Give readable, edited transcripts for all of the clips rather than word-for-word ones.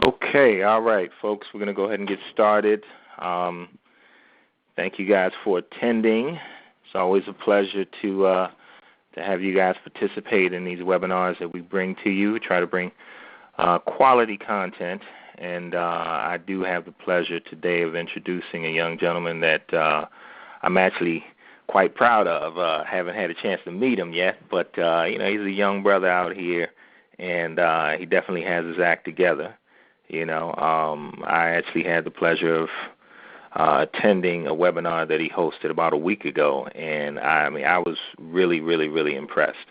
Okay, all right, folks, we're going to go ahead and get started. Thank you guys for attending. It's always a pleasure to have you guys participate in these webinars that we bring to you. We try to bring quality content, and I do have the pleasure today of introducing a young gentleman that I'm actually quite proud of. Haven't had a chance to meet him yet, but he's a young brother out here, and he definitely has his act together. I actually had the pleasure of attending a webinar that he hosted about a week ago, and I was really, really, really impressed.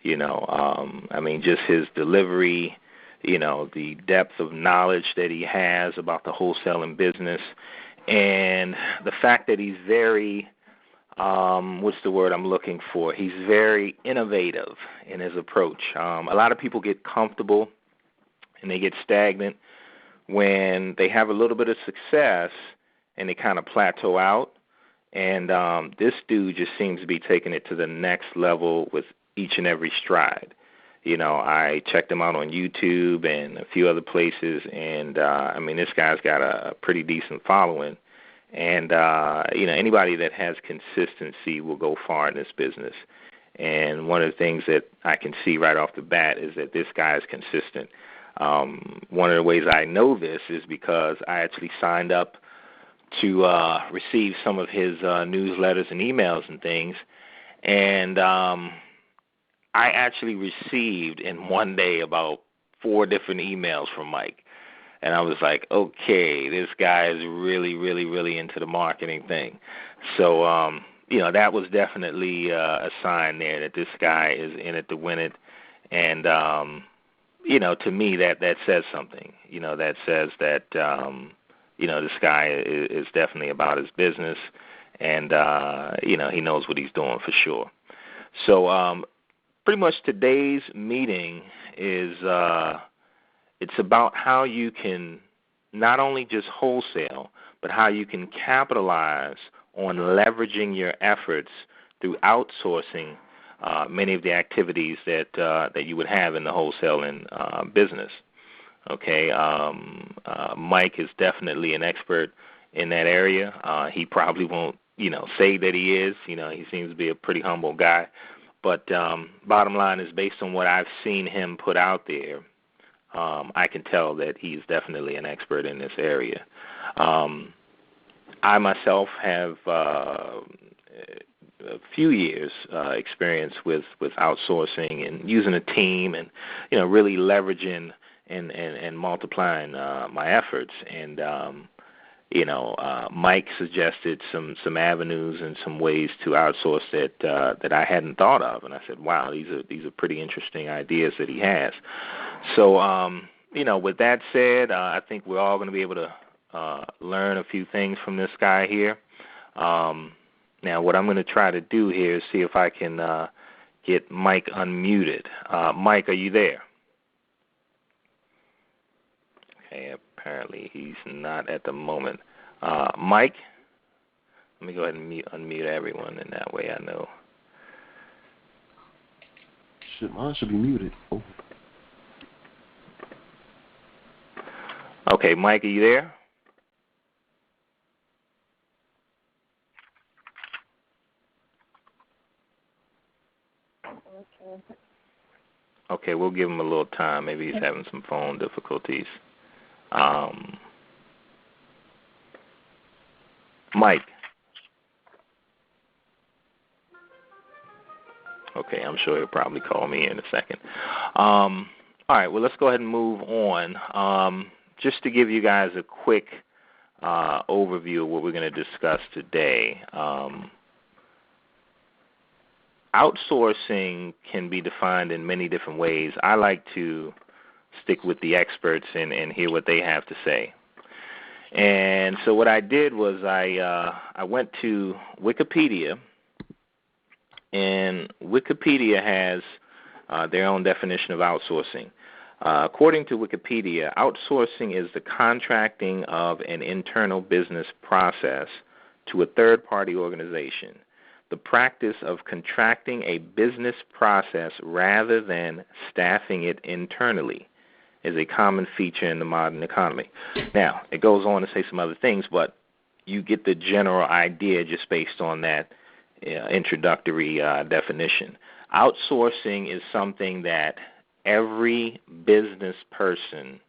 Just his delivery, the depth of knowledge that he has about the wholesaling business, and the fact that he's very, what's the word I'm looking for? He's very innovative in his approach. A lot of people get comfortable and they get stagnant when they have a little bit of success and they kind of plateau out. And this dude just seems to be taking it to the next level with each and every stride. I checked him out on YouTube and a few other places, and this guy's got a pretty decent following. And, anybody that has consistency will go far in this business. And one of the things that I can see right off the bat is that this guy is consistent. One of the ways I know this is because I actually signed up to receive some of his newsletters and emails and things, and I actually received in one day about 4 different emails from Mike, and I was like, okay, this guy is really, really, really into the marketing thing. So, that was definitely a sign there that this guy is in it to win it, and to me, that says something. That says that, this guy is definitely about his business, and, he knows what he's doing for sure. So pretty much today's meeting is it's about how you can not only just wholesale, but how you can capitalize on leveraging your efforts through outsourcing many of the activities that you would have in the wholesaling business. Okay, Mike is definitely an expert in that area. He probably won't, say that he is. He seems to be a pretty humble guy. But bottom line is, based on what I've seen him put out there, I can tell that he's definitely an expert in this area. I myself have a few years experience with outsourcing and using a team and, really leveraging and multiplying my efforts. And, Mike suggested some avenues and some ways to outsource that I hadn't thought of. And I said, wow, these are pretty interesting ideas that he has. So, with that said, I think we're all going to be able to learn a few things from this guy here. Now, what I'm going to try to do here is see if I can get Mike unmuted. Mike, are you there? Okay, apparently he's not at the moment. Mike, let me go ahead and unmute everyone, and that way I know. Mine should be muted. Oh. Okay, Mike, are you there? Okay, we'll give him a little time. Maybe he's having some phone difficulties. Mike. Okay, I'm sure he'll probably call me in a second. All right, well, let's go ahead and move on. Just to give you guys a quick overview of what we're going to discuss today. Outsourcing can be defined in many different ways. I like to stick with the experts and hear what they have to say. And so what I did was I went to Wikipedia, and Wikipedia has their own definition of outsourcing. According to Wikipedia, outsourcing is the contracting of an internal business process to a third-party organization. The practice of contracting a business process rather than staffing it internally. is a common feature in the modern economy. Now, it goes on to say some other things, but you get the general idea just based on that introductory definition. Outsourcing is something that every business person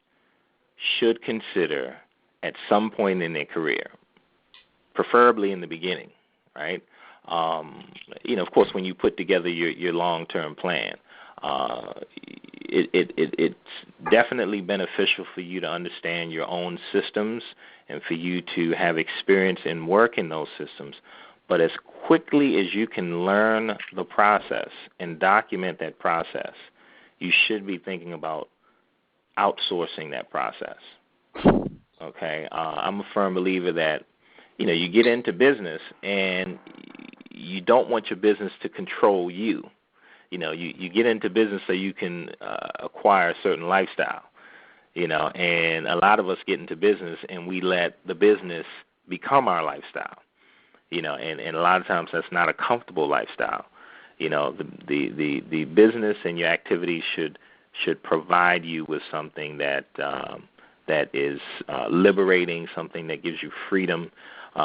should consider at some point in their career, preferably in the beginning, right? Of course, when you put together your long-term plan, it's definitely beneficial for you to understand your own systems and for you to have experience and work in those systems. But as quickly as you can learn the process and document that process, you should be thinking about outsourcing that process. Okay? I'm a firm believer that, you get into business and you don't want your business to control you. You get into business so you can acquire a certain lifestyle, and a lot of us get into business and we let the business become our lifestyle, and a lot of times that's not a comfortable lifestyle. The business and your activities should provide you with something that is liberating, something that gives you freedom,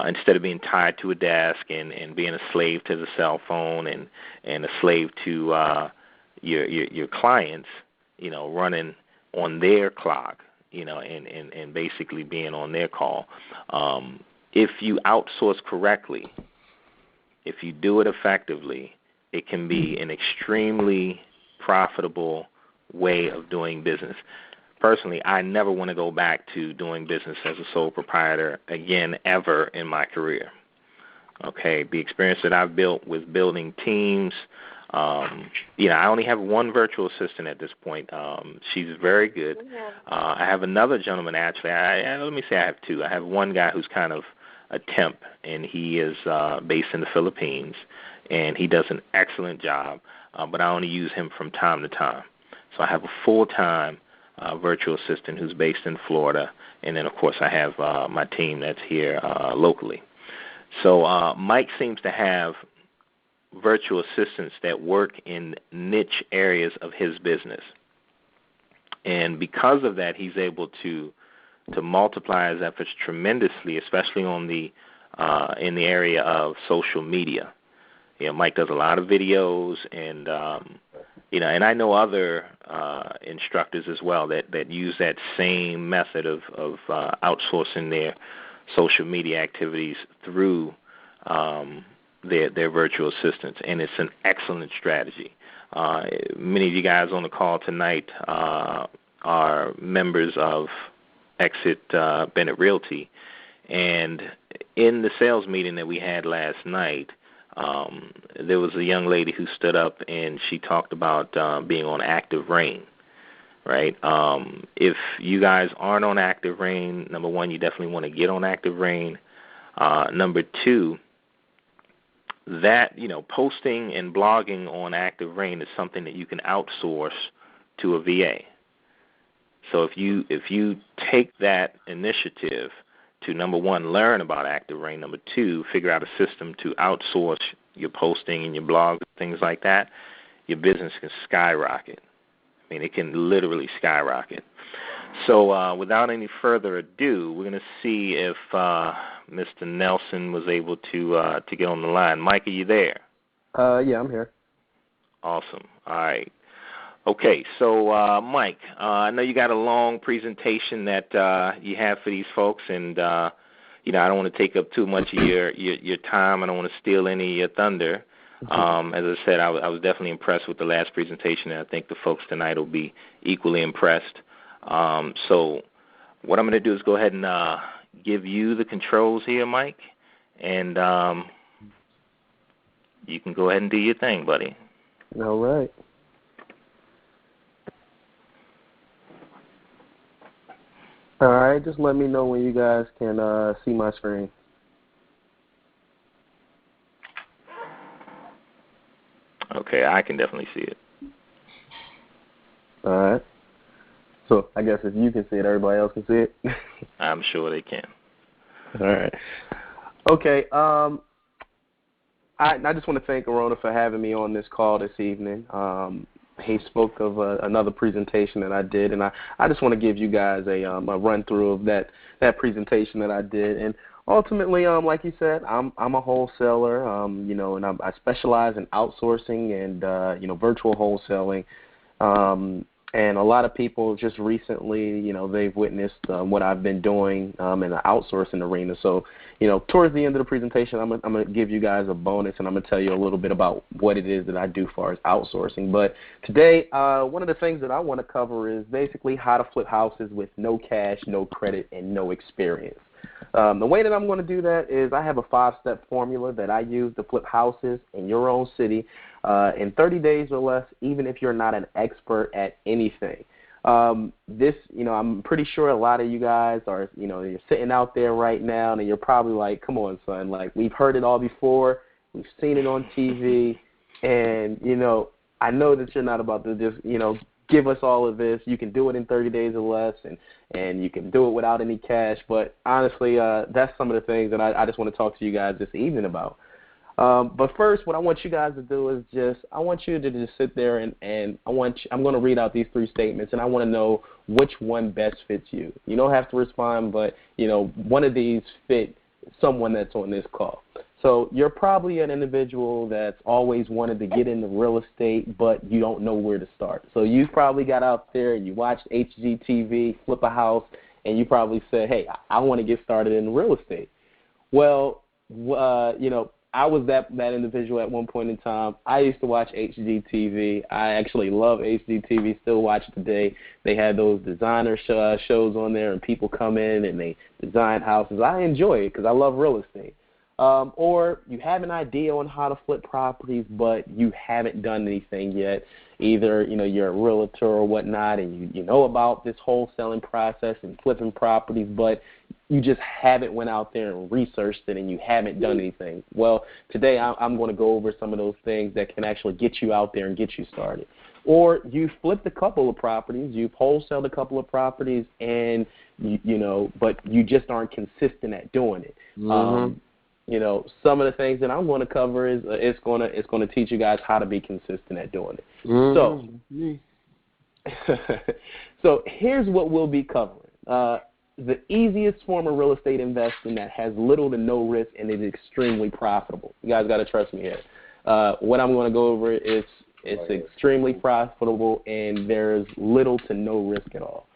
instead of being tied to a desk and being a slave to the cell phone and a slave to your clients, running on their clock, and basically being on their call. If you outsource correctly, if you do it effectively, it can be an extremely profitable way of doing business. Personally, I never want to go back to doing business as a sole proprietor again ever in my career. Okay, the experience that I've built with building teams, I only have one virtual assistant at this point. She's very good. I have another gentleman, actually. Let me say I have two. I have one guy who's kind of a temp, and he is based in the Philippines, and he does an excellent job, but I only use him from time to time. So I have a full-time virtual assistant who's based in Florida, and then, of course, I have my team that's here locally. So Mike seems to have virtual assistants that work in niche areas of his business. And because of that, he's able to multiply his efforts tremendously, especially on in the area of social media. Mike does a lot of videos, and and I know other instructors as well that use that same method of outsourcing their social media activities through their virtual assistants, and it's an excellent strategy. Many of you guys on the call tonight are members of Exit Bennett Realty, and in the sales meeting that we had last night, there was a young lady who stood up and she talked about being on Active Rain, right? If you guys aren't on Active Rain, number one, you definitely want to get on Active Rain. Number two, that posting and blogging on Active Rain is something that you can outsource to a VA. So if you take that initiative to, number one, learn about Active Rain, number two, figure out a system to outsource your posting and your blog, things like that, your business can skyrocket. I mean, it can literally skyrocket. So without any further ado, we're going to see if Mr. Nelson was able to get on the line. Mike, are you there? Yeah, I'm here. Awesome. All right. Okay, so Mike, I know you got a long presentation that you have for these folks, and I don't want to take up too much of your time. I don't want to steal any of your thunder. As I said, I was definitely impressed with the last presentation, and I think the folks tonight will be equally impressed. So what I'm going to do is go ahead and give you the controls here, Mike, and you can go ahead and do your thing, buddy. All right. All right, just let me know when you guys can see my screen. Okay, I can definitely see it. All right. So I guess if you can see it, everybody else can see it? I'm sure they can. All right. Okay. I just want to thank Arona for having me on this call this evening. he spoke of another presentation that I did, and I just want to give you guys a run through of that presentation that I did. And ultimately, like you said, I'm a wholesaler, and I specialize in outsourcing and virtual wholesaling. And a lot of people just recently, they've witnessed what I've been doing in the outsourcing arena. So, towards the end of the presentation, I'm going to give you guys a bonus, and I'm going to tell you a little bit about what it is that I do as far as outsourcing. But today, one of the things that I want to cover is basically how to flip houses with no cash, no credit, and no experience. The way that I'm going to do that is I have a 5-step formula that I use to flip houses in your own city in 30 days or less, even if you're not an expert at anything. I'm pretty sure a lot of you guys are, you're sitting out there right now and you're probably like, come on, son, like we've heard it all before. We've seen it on TV. And, I know that you're not about to just, give us all of this. You can do it in 30 days or less, and you can do it without any cash. But honestly, that's some of the things that I just want to talk to you guys this evening about. But first, what I want you guys to do is I want you to just sit there and I'm going to read out these 3 statements, and I want to know which one best fits you. You don't have to respond, but, one of these fit someone that's on this call. So you're probably an individual that's always wanted to get into real estate, but you don't know where to start. So you probably got out there and you watched HGTV, flip a house, and you probably said, hey, I want to get started in real estate. Well, I was that individual at one point in time. I used to watch HGTV. I actually love HGTV, still watch it today. They had those designer shows on there, and people come in and they design houses. I enjoy it because I love real estate. Or you have an idea on how to flip properties, but you haven't done anything yet. Either, you're a realtor or whatnot, and you know about this wholesaling process and flipping properties, but you just haven't went out there and researched it and you haven't done anything. Well, today I'm going to go over some of those things that can actually get you out there and get you started. Or you've flipped a couple of properties, you've wholesaled a couple of properties, and, but you just aren't consistent at doing it. Mm-hmm. Some of the things that I'm going to cover is it's going to teach you guys how to be consistent at doing it. Mm-hmm. So here's what we'll be covering. The easiest form of real estate investing that has little to no risk and is extremely profitable. You guys got to trust me here. What I'm going to go over is it's extremely profitable and there's little to no risk at all.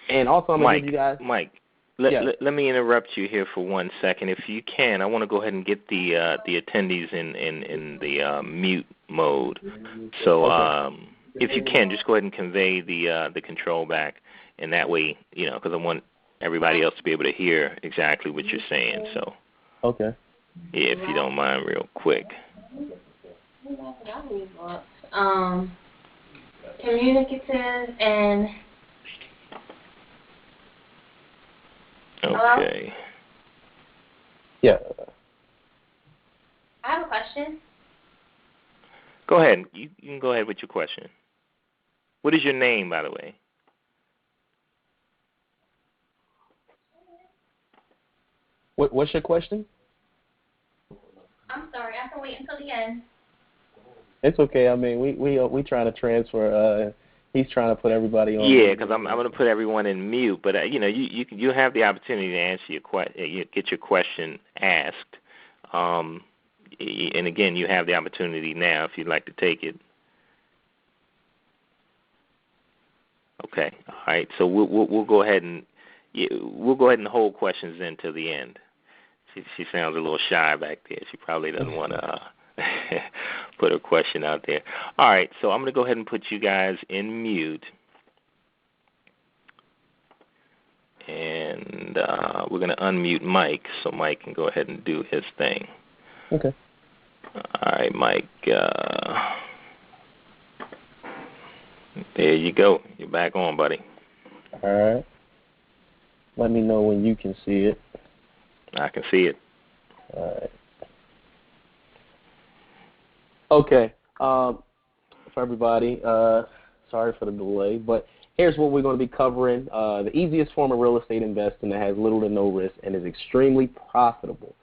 And also I'm going to give you guys... Mike. Let me interrupt you here for 1 second. If you can, I want to go ahead and get the attendees in the mute mode. So if you can, just go ahead and convey the control back, and that way, because I want everybody else to be able to hear exactly what you're saying. So okay, yeah, if you don't mind, real quick. Communicative and okay. Yeah. I have a question. Go ahead. You can go ahead with your question. What is your name, by the way? What's your question? I'm sorry. I can wait until the end. It's okay. I mean, we trying to transfer. He's trying to put everybody on. Yeah, because I'm going to put everyone in mute. But you have the opportunity to answer get your question asked. And again, you have the opportunity now if you'd like to take it. Okay. All right. So we'll go ahead and hold questions until the end. She sounds a little shy back there. She probably doesn't want to put her question out there. All right, so I'm going to go ahead and put you guys in mute. And we're going to unmute Mike so Mike can go ahead and do his thing. Okay. All right, Mike. There you go. You're back on, buddy. All right. Let me know when you can see it. I can see it. All right. Okay. For everybody, sorry for the delay, but here's what we're going to be covering. The easiest form of real estate investing that has little to no risk and is extremely profitable.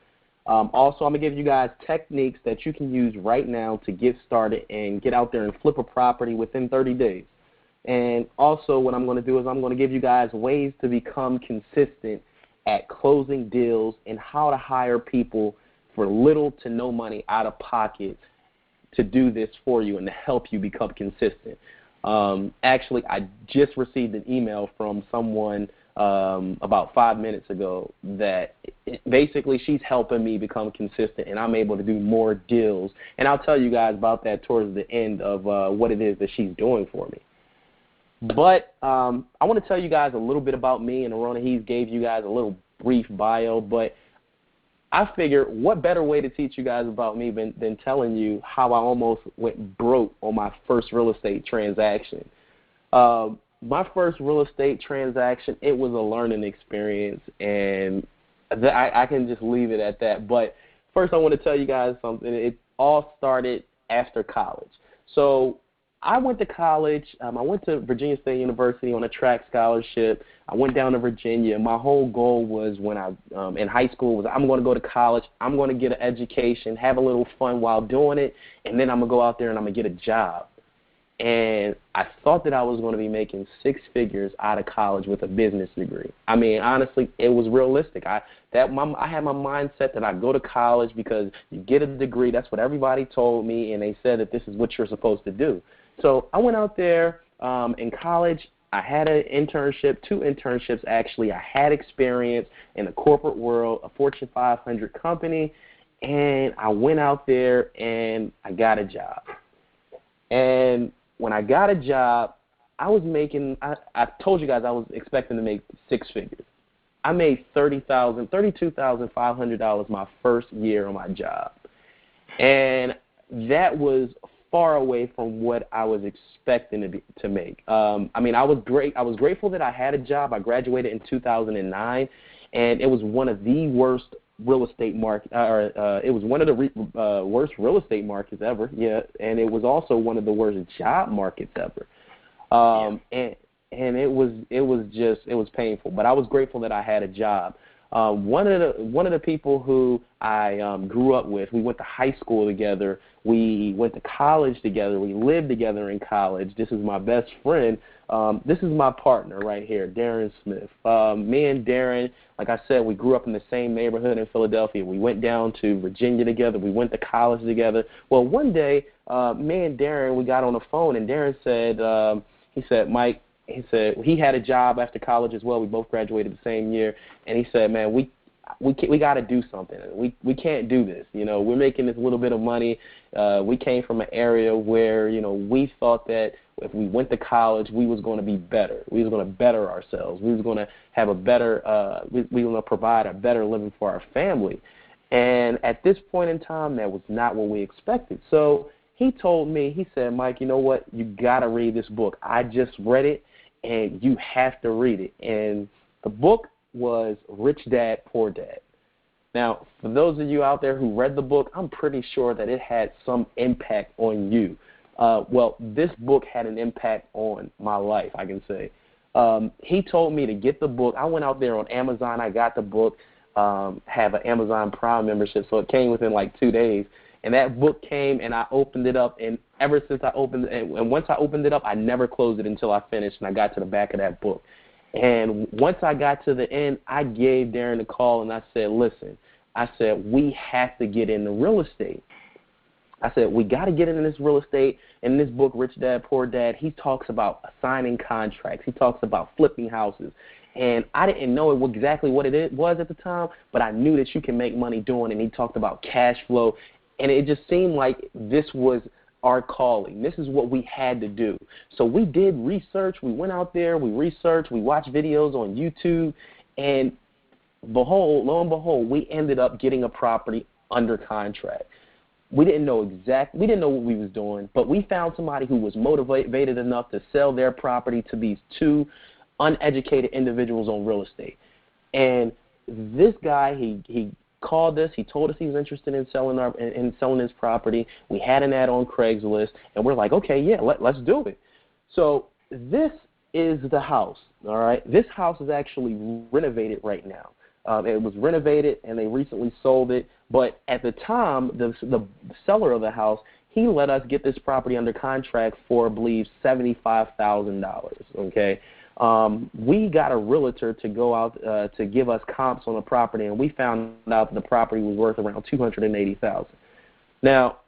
Also, I'm going to give you guys techniques that you can use right now to get started and get out there and flip a property within 30 days. And also what I'm going to do is I'm going to give you guys ways to become consistent at closing deals and how to hire people for little to no money out of pocket to do this for you and to help you become consistent. Actually, I just received an email from someone about 5 minutes ago that basically she's helping me become consistent, and I'm able to do more deals. And I'll tell you guys about that towards the end of what it is that she's doing for me. But I want to tell you guys a little bit about me, and Arona Hees gave you guys a little brief bio, but I figure what better way to teach you guys about me than telling you how I almost went broke on my first real estate transaction. My first real estate transaction, it was a learning experience, and I can just leave it at that. But first I want to tell you guys something. It all started after college. So I went to college. I went to Virginia State University on a track scholarship. I went down to Virginia. My whole goal was when I in high school was I'm going to go to college. I'm going to get an education, have a little fun while doing it, and then I'm going to go out there and I'm going to get a job. And I thought that I was going to be making six figures out of college with a business degree. I mean, honestly, it was realistic. I had my mindset that I go to college because you get a degree. That's what everybody told me, and they said that this is what you're supposed to do. So I went out there in college. I had an internship, 2 internships actually. I had experience in the corporate world, a Fortune 500 company, and I went out there and I got a job. And when I got a job, I was making, I told you guys I was expecting to make 6 figures. I made $32,500 my first year on my job. And that was far away from what I was expecting to make. I mean, I was grateful that I had a job. I graduated in 2009, and it was one of the worst real estate market, it was one of the worst real estate markets ever. Yeah, and it was also one of the worst job markets ever. And it was painful. But I was grateful that I had a job. One of the people who I grew up with, we went to high school together. We went to college together. We lived together in college. This is my best friend. This is my partner right here, Darren Smith. Me and Darren, like I said, we grew up in the same neighborhood in Philadelphia. We went down to Virginia together. We went to college together. Well, one day, me and Darren, we got on the phone, and Darren said, Mike, he said he had a job after college as well. We both graduated the same year, and he said, man, we got to do something. We can't do this. You know, we're making this little bit of money. We came from an area where, you know, we thought that if we went to college, we was going to be better. We was going to better ourselves. We was going to have a better, we were going to provide a better living for our family. And at this point in time, that was not what we expected. So he told me, he said, Mike, you know what? You got to read this book. I just read it, and you have to read it. And the book was Rich Dad, Poor Dad. Now, for those of you out there who read the book, I'm pretty sure that it had some impact on you. Well, this book had an impact on my life, I can say. He told me to get the book. I went out there on Amazon. I got the book, have an Amazon Prime membership, so it came within like 2 days. And that book came, and I opened it up, and ever since I opened it, and once I opened it up, I never closed it until I finished, and I got to the back of that book. And once I got to the end, I gave Darren a call, and I said, listen, I said, we have to get into real estate. I said, we got to get into this real estate. In this book, Rich Dad, Poor Dad, he talks about signing contracts. He talks about flipping houses. And I didn't know exactly what it was at the time, but I knew that you can make money doing it. And he talked about cash flow. And it just seemed like this was our calling. This is what we had to do. So we did research. We went out there. We researched. We watched videos on YouTube. And lo and behold, we ended up getting a property under contract. We didn't know what we was doing, but we found somebody who was motivated enough to sell their property to these 2 uneducated individuals on real estate. And this guy, he called us. He told us he was interested in selling his property. We had an ad on Craigslist, and we're like, okay, yeah, let's do it. So this is the house, all right? This house is actually renovated right now. It was renovated, and they recently sold it, But at the time, the seller of the house, he let us get this property under contract for, I believe, $75,000, okay? We got a realtor to go out to give us comps on the property, and we found out that the property was worth around $280,000. Now,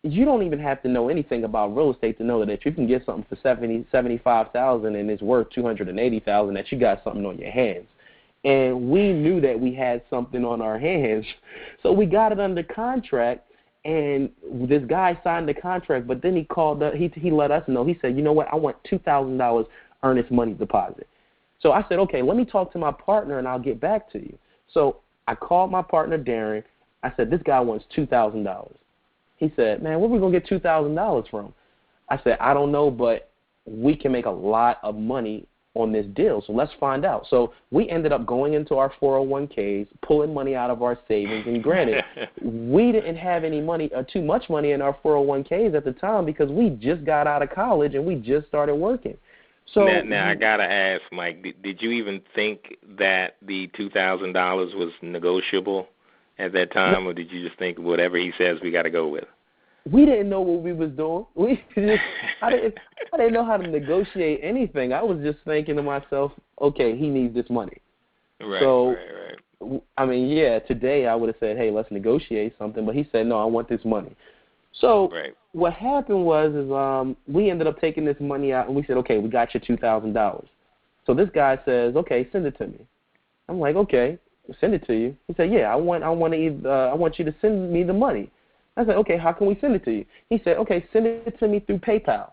you don't even have to know anything about real estate to know that if you can get something for $75,000 and it's worth $280,000, that you got something on your hands. And we knew that we had something on our hands, so we got it under contract. And this guy signed the contract, but then he called up. He let us know. He said, "You know what? I want $2,000 earnest money deposit." So I said, "Okay, let me talk to my partner, and I'll get back to you." So I called my partner, Darren. I said, "This guy wants $2,000." He said, "Man, where are we going to get $2,000 from?" I said, "I don't know, but we can make a lot of money on this deal, so let's find out." So we ended up going into our 401ks, pulling money out of our savings, and granted, we didn't have any money or too much money in our 401ks at the time because we just got out of college and we just started working. So now I gotta ask, Mike, did you even think that the $2,000 was negotiable at that time, or did you just think whatever he says we got to go with? We didn't know what we was doing. I didn't know how to negotiate anything. I was just thinking to myself, okay, he needs this money. Right, so, right. I mean, yeah, today I would have said, hey, let's negotiate something, but he said, no, I want this money. So what happened was we ended up taking this money out, and we said, okay, we got you $2,000. So this guy says, okay, send it to me. I'm like, okay, send it to you. He said, yeah, I want you to send me the money. I said, okay, how can we send it to you? He said, okay, send it to me through PayPal.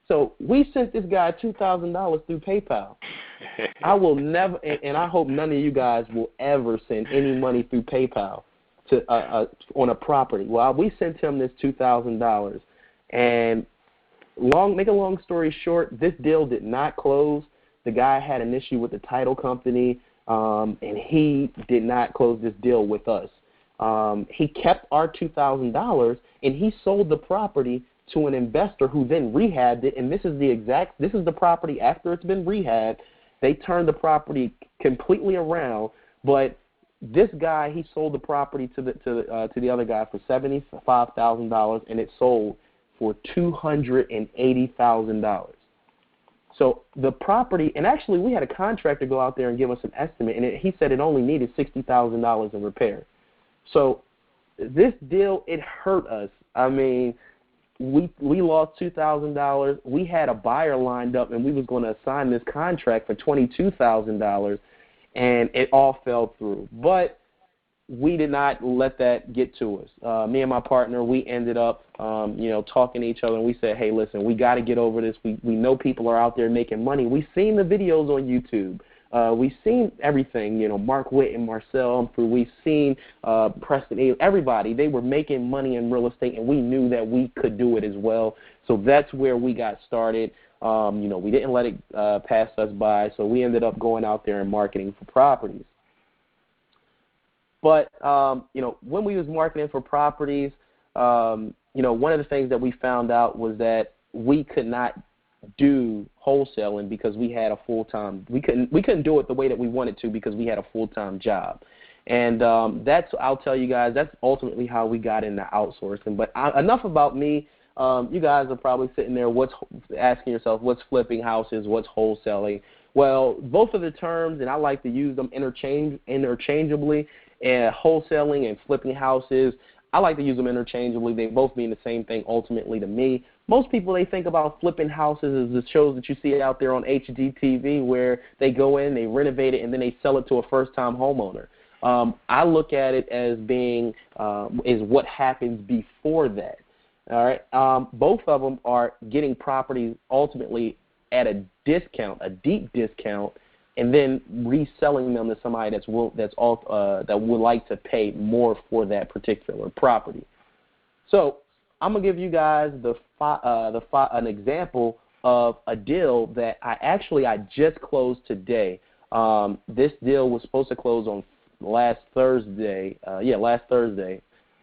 So we sent this guy $2,000 through PayPal. I will never, and I hope none of you guys will ever send any money through PayPal to on a property. Well, we sent him this $2,000, and make a long story short, this deal did not close. The guy had an issue with the title company, and he did not close this deal with us. He kept our $2,000 and he sold the property to an investor who then rehabbed it. And this is the property after it's been rehabbed. They turned the property completely around. But this guy, he sold the property to the other guy for $75,000, and it sold for $280,000. So the property, and actually we had a contractor go out there and give us an estimate, and he said it only needed $60,000 in repair. So this deal, it hurt us. I mean, we lost $2,000. We had a buyer lined up, and we was going to sign this contract for $22,000, and it all fell through. But we did not let that get to us. Me and my partner, we ended up, talking to each other, and we said, hey, listen, we got to get over this. We know people are out there making money. We've seen the videos on YouTube. We've seen everything, Mark Witt and Marcel Humphrey. We've seen Preston, everybody. They were making money in real estate, and we knew that we could do it as well. So that's where we got started. We didn't let it pass us by, so we ended up going out there and marketing for properties. But, when we was marketing for properties, one of the things that we found out was that we could not do wholesaling because we had a full-time. We couldn't do it the way that we wanted to because we had a full-time job. And I'll tell you guys, that's ultimately how we got into outsourcing. But enough about me. You guys are probably sitting there asking yourself, what's flipping houses, what's wholesaling? Well, both of the terms, and I like to use them interchangeably, and wholesaling and flipping houses, I like to use them interchangeably. They both mean the same thing ultimately to me. Most people, they think about flipping houses as the shows that you see out there on HGTV where they go in, they renovate it, and then they sell it to a first-time homeowner. I look at it as being is what happens before that. All right, both of them are getting properties ultimately at a discount, a deep discount, and then reselling them to somebody that would like to pay more for that particular property. So I'm gonna give you guys an example of a deal that I just closed today. This deal was supposed to close on last Thursday.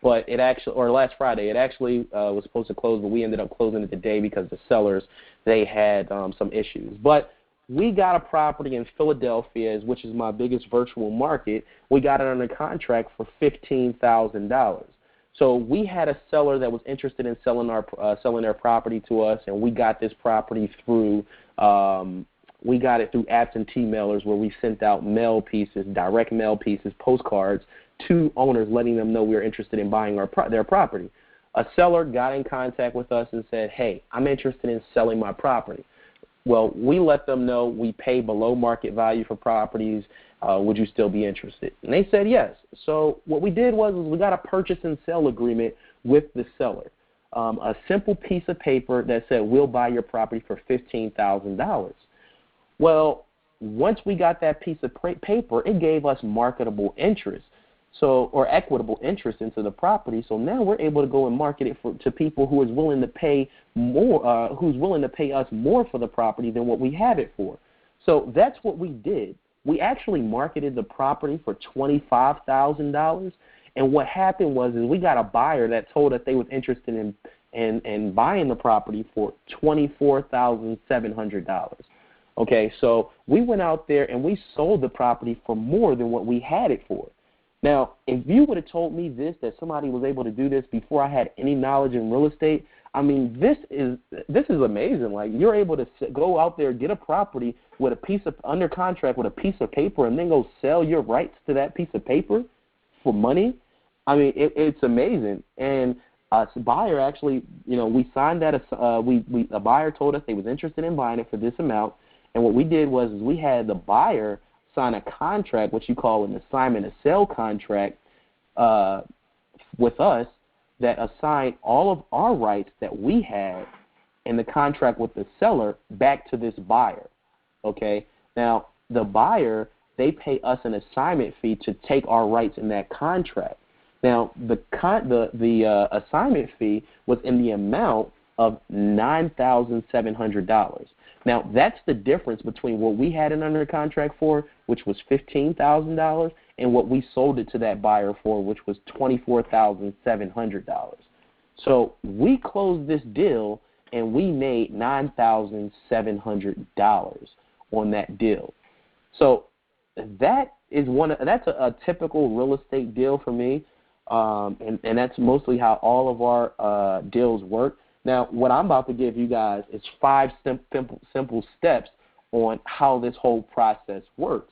But last Friday. It actually was supposed to close, but we ended up closing it today because the sellers, they had some issues. But we got a property in Philadelphia, which is my biggest virtual market. We got it under contract for $15,000. So we had a seller that was interested in selling their property to us, and we got this property through we got it through absentee mailers, where we sent out mail pieces, direct mail pieces, postcards to owners, letting them know we were interested in buying their property. A seller got in contact with us and said, hey, I'm interested in selling my property. Well, we let them know we pay below market value for properties. Would you still be interested? And they said yes. So what we did was we got a purchase and sale agreement with the seller, a simple piece of paper that said we'll buy your property for $15,000. Well, once we got that piece of paper, it gave us marketable interest, or equitable interest into the property. So now we're able to go and market it to people who is willing to pay more, who's willing to pay us more for the property than what we have it for. So that's what we did. We actually marketed the property for $25,000, and what happened was we got a buyer that told us they was interested in buying the property for $24,700. Okay, so we went out there and we sold the property for more than what we had it for. Now, if you would have told me that somebody was able to do this before I had any knowledge in real estate, I mean, this is amazing. Like, you're able to go out there, get a property with a piece of under contract with a piece of paper, and then go sell your rights to that piece of paper for money. I mean, it's amazing. And a buyer actually, we signed that. A buyer told us they was interested in buying it for this amount, and what we did was we had the buyer sign a contract, what you call an assignment of sale contract, with us, that assigned all of our rights that we had in the contract with the seller back to this buyer. Okay? Now, the buyer, they pay us an assignment fee to take our rights in that contract. Now, the assignment fee was in the amount of $9,700. Now, that's the difference between what we had it under contract for, which was $15,000, and what we sold it to that buyer for, which was $24,700. So we closed this deal, and we made $9,700 on that deal. So that's a typical real estate deal for me, and that's mostly how all of our deals work. Now, what I'm about to give you guys is 5 simple steps on how this whole process works.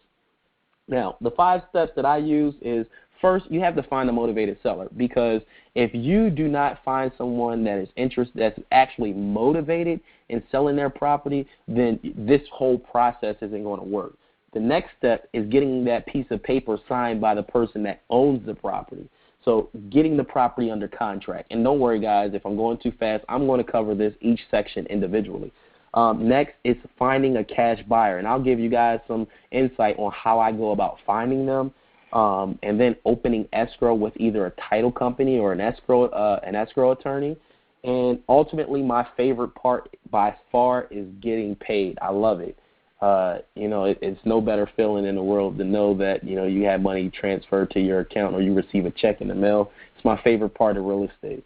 Now, the 5 steps that I use is, first, you have to find a motivated seller, because if you do not find someone that is that's actually motivated in selling their property, then this whole process isn't going to work. The next step is getting that piece of paper signed by the person that owns the property. So getting the property under contract. And don't worry, guys, if I'm going too fast, I'm going to cover each section individually. Next is finding a cash buyer. And I'll give you guys some insight on how I go about finding them. And then opening escrow with either a title company or an escrow attorney. And ultimately, my favorite part by far is getting paid. I love it. It's no better feeling in the world to know that, you have money transferred to your account or you receive a check in the mail. It's my favorite part of real estate.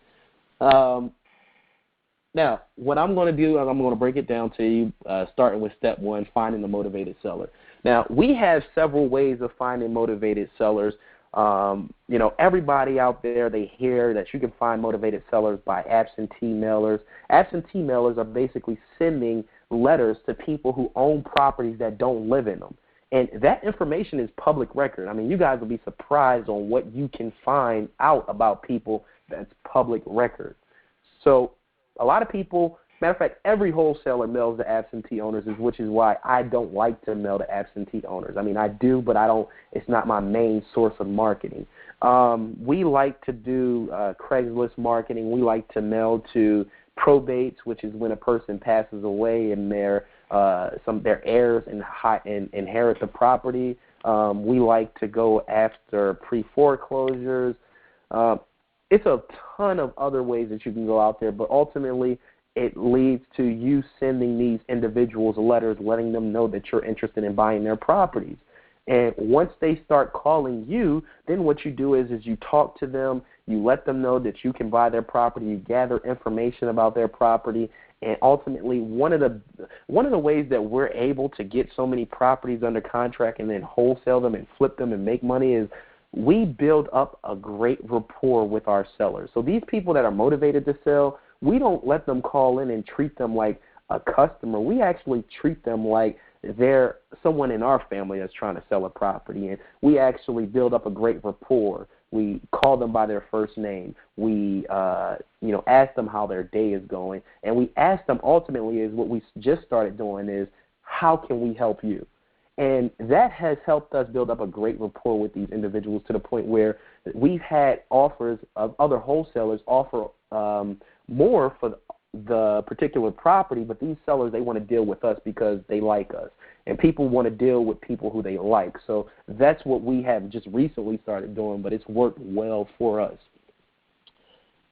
Now, what I'm going to do is I'm going to break it down to you, starting with step 1, finding the motivated seller. Now, we have several ways of finding motivated sellers. Everybody out there, they hear that you can find motivated sellers by absentee mailers. Absentee mailers are basically sending letters to people who own properties that don't live in them. And that information is public record. I mean, you guys will be surprised on what you can find out about people that's public record. So a lot of people, matter of fact, every wholesaler mails to absentee owners, which is why I don't like to mail to absentee owners. I mean, I do, but it's not my main source of marketing. We like to do Craigslist marketing. We like to mail to probates, which is when a person passes away and their heirs inherit the property. We like to go after pre-foreclosures. It's a ton of other ways that you can go out there, but ultimately it leads to you sending these individuals letters letting them know that you're interested in buying their properties. And once they start calling you, then what you do is you talk to them, you let them know that you can buy their property, you gather information about their property, And ultimately, one of the ways that we're able to get so many properties under contract and then wholesale them and flip them and make money is we build up a great rapport with our sellers. So these people that are motivated to sell, we don't let them call in and treat them like a customer. We actually treat them like they're someone in our family that's trying to sell a property, and we actually build up a great rapport. We call them by their first name. We, ask them how their day is going, and we ask them ultimately is what we just started doing is, how can we help you? And that has helped us build up a great rapport with these individuals to the point where we've had offers of other wholesalers offer more for the particular property, but these sellers, they want to deal with us because they like us. And people want to deal with people who they like. So that's what we have just recently started doing, but it's worked well for us.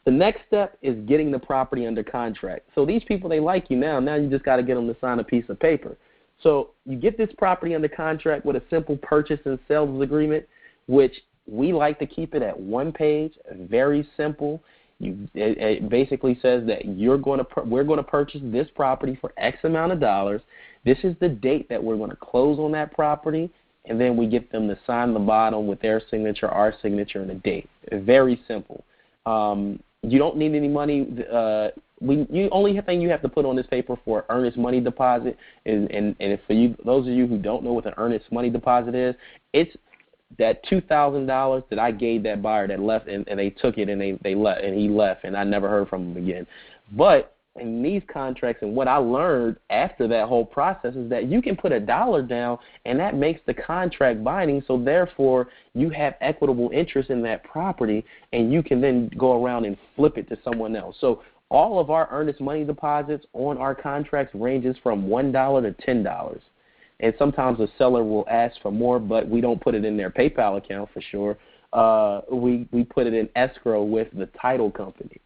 The next step is getting the property under contract. So these people, they like you now. Now you just got to get them to sign a piece of paper. So you get this property under contract with a simple purchase and sales agreement, which we like to keep it at one page, very simple. It basically says that we're going to purchase this property for X amount of dollars. This is the date that we're going to close on that property, and then we get them to sign the bottom with their signature, our signature, and a date. Very simple. You don't need any money. The only thing you have to put on this paper for earnest money deposit is, and for you, those of you who don't know what an earnest money deposit is, it's that $2,000 that I gave that buyer that left, and they took it and they left, and he left, and I never heard from him again. But in these contracts, and what I learned after that whole process is that you can put $1 down, and that makes the contract binding. So therefore, you have equitable interest in that property, and you can then go around and flip it to someone else. So all of our earnest money deposits on our contracts ranges from $1 to $10. And sometimes the seller will ask for more, but we don't put it in their PayPal account for sure. We put it in escrow with the title company.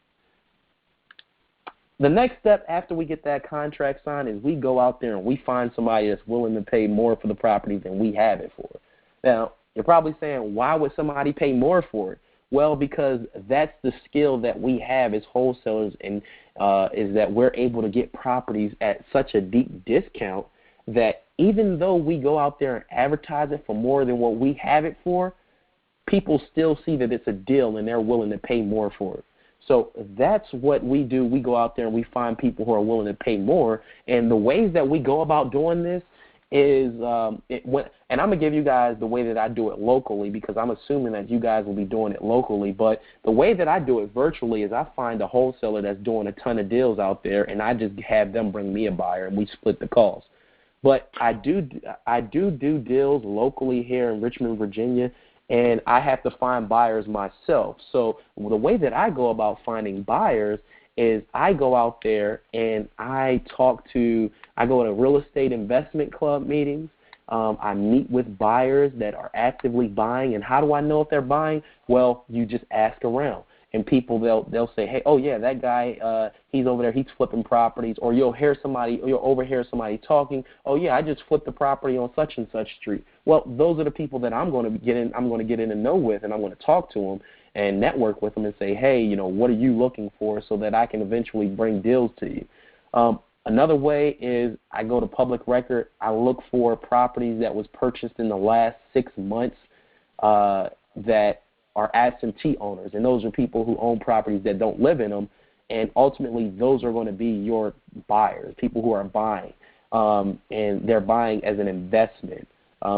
The next step after we get that contract signed is we go out there and we find somebody that's willing to pay more for the property than we have it for. Now, you're probably saying, why would somebody pay more for it? Well, because that's the skill that we have as wholesalers, and is that we're able to get properties at such a deep discount that even though we go out there and advertise it for more than what we have it for, people still see that it's a deal and they're willing to pay more for it. So that's what we do. We go out there and we find people who are willing to pay more. And the ways that we go about doing this is, and I'm going to give you guys the way that I do it locally, because I'm assuming that you guys will be doing it locally. But the way that I do it virtually is I find a wholesaler that's doing a ton of deals out there, and I just have them bring me a buyer, and we split the cost. But I do deals locally here in Richmond, Virginia, and I have to find buyers myself. So the way that I go about finding buyers is I go out there and I go to real estate investment club meetings. I meet with buyers that are actively buying. And how do I know if they're buying? Well, you just ask around. And people, they'll say, hey, oh, yeah, that guy, he's over there, he's flipping properties. Or you'll overhear somebody talking, oh, yeah, I just flipped the property on such and such street. Well, those are the people that I'm going to get in and know with, and I'm going to talk to them and network with them and say, hey, what are you looking for, so that I can eventually bring deals to you. Another way is I go to public record. I look for properties that was purchased in the last 6 months that are absentee owners, and those are people who own properties that don't live in them, and ultimately those are going to be your buyers, people who are buying, and they're buying as an investment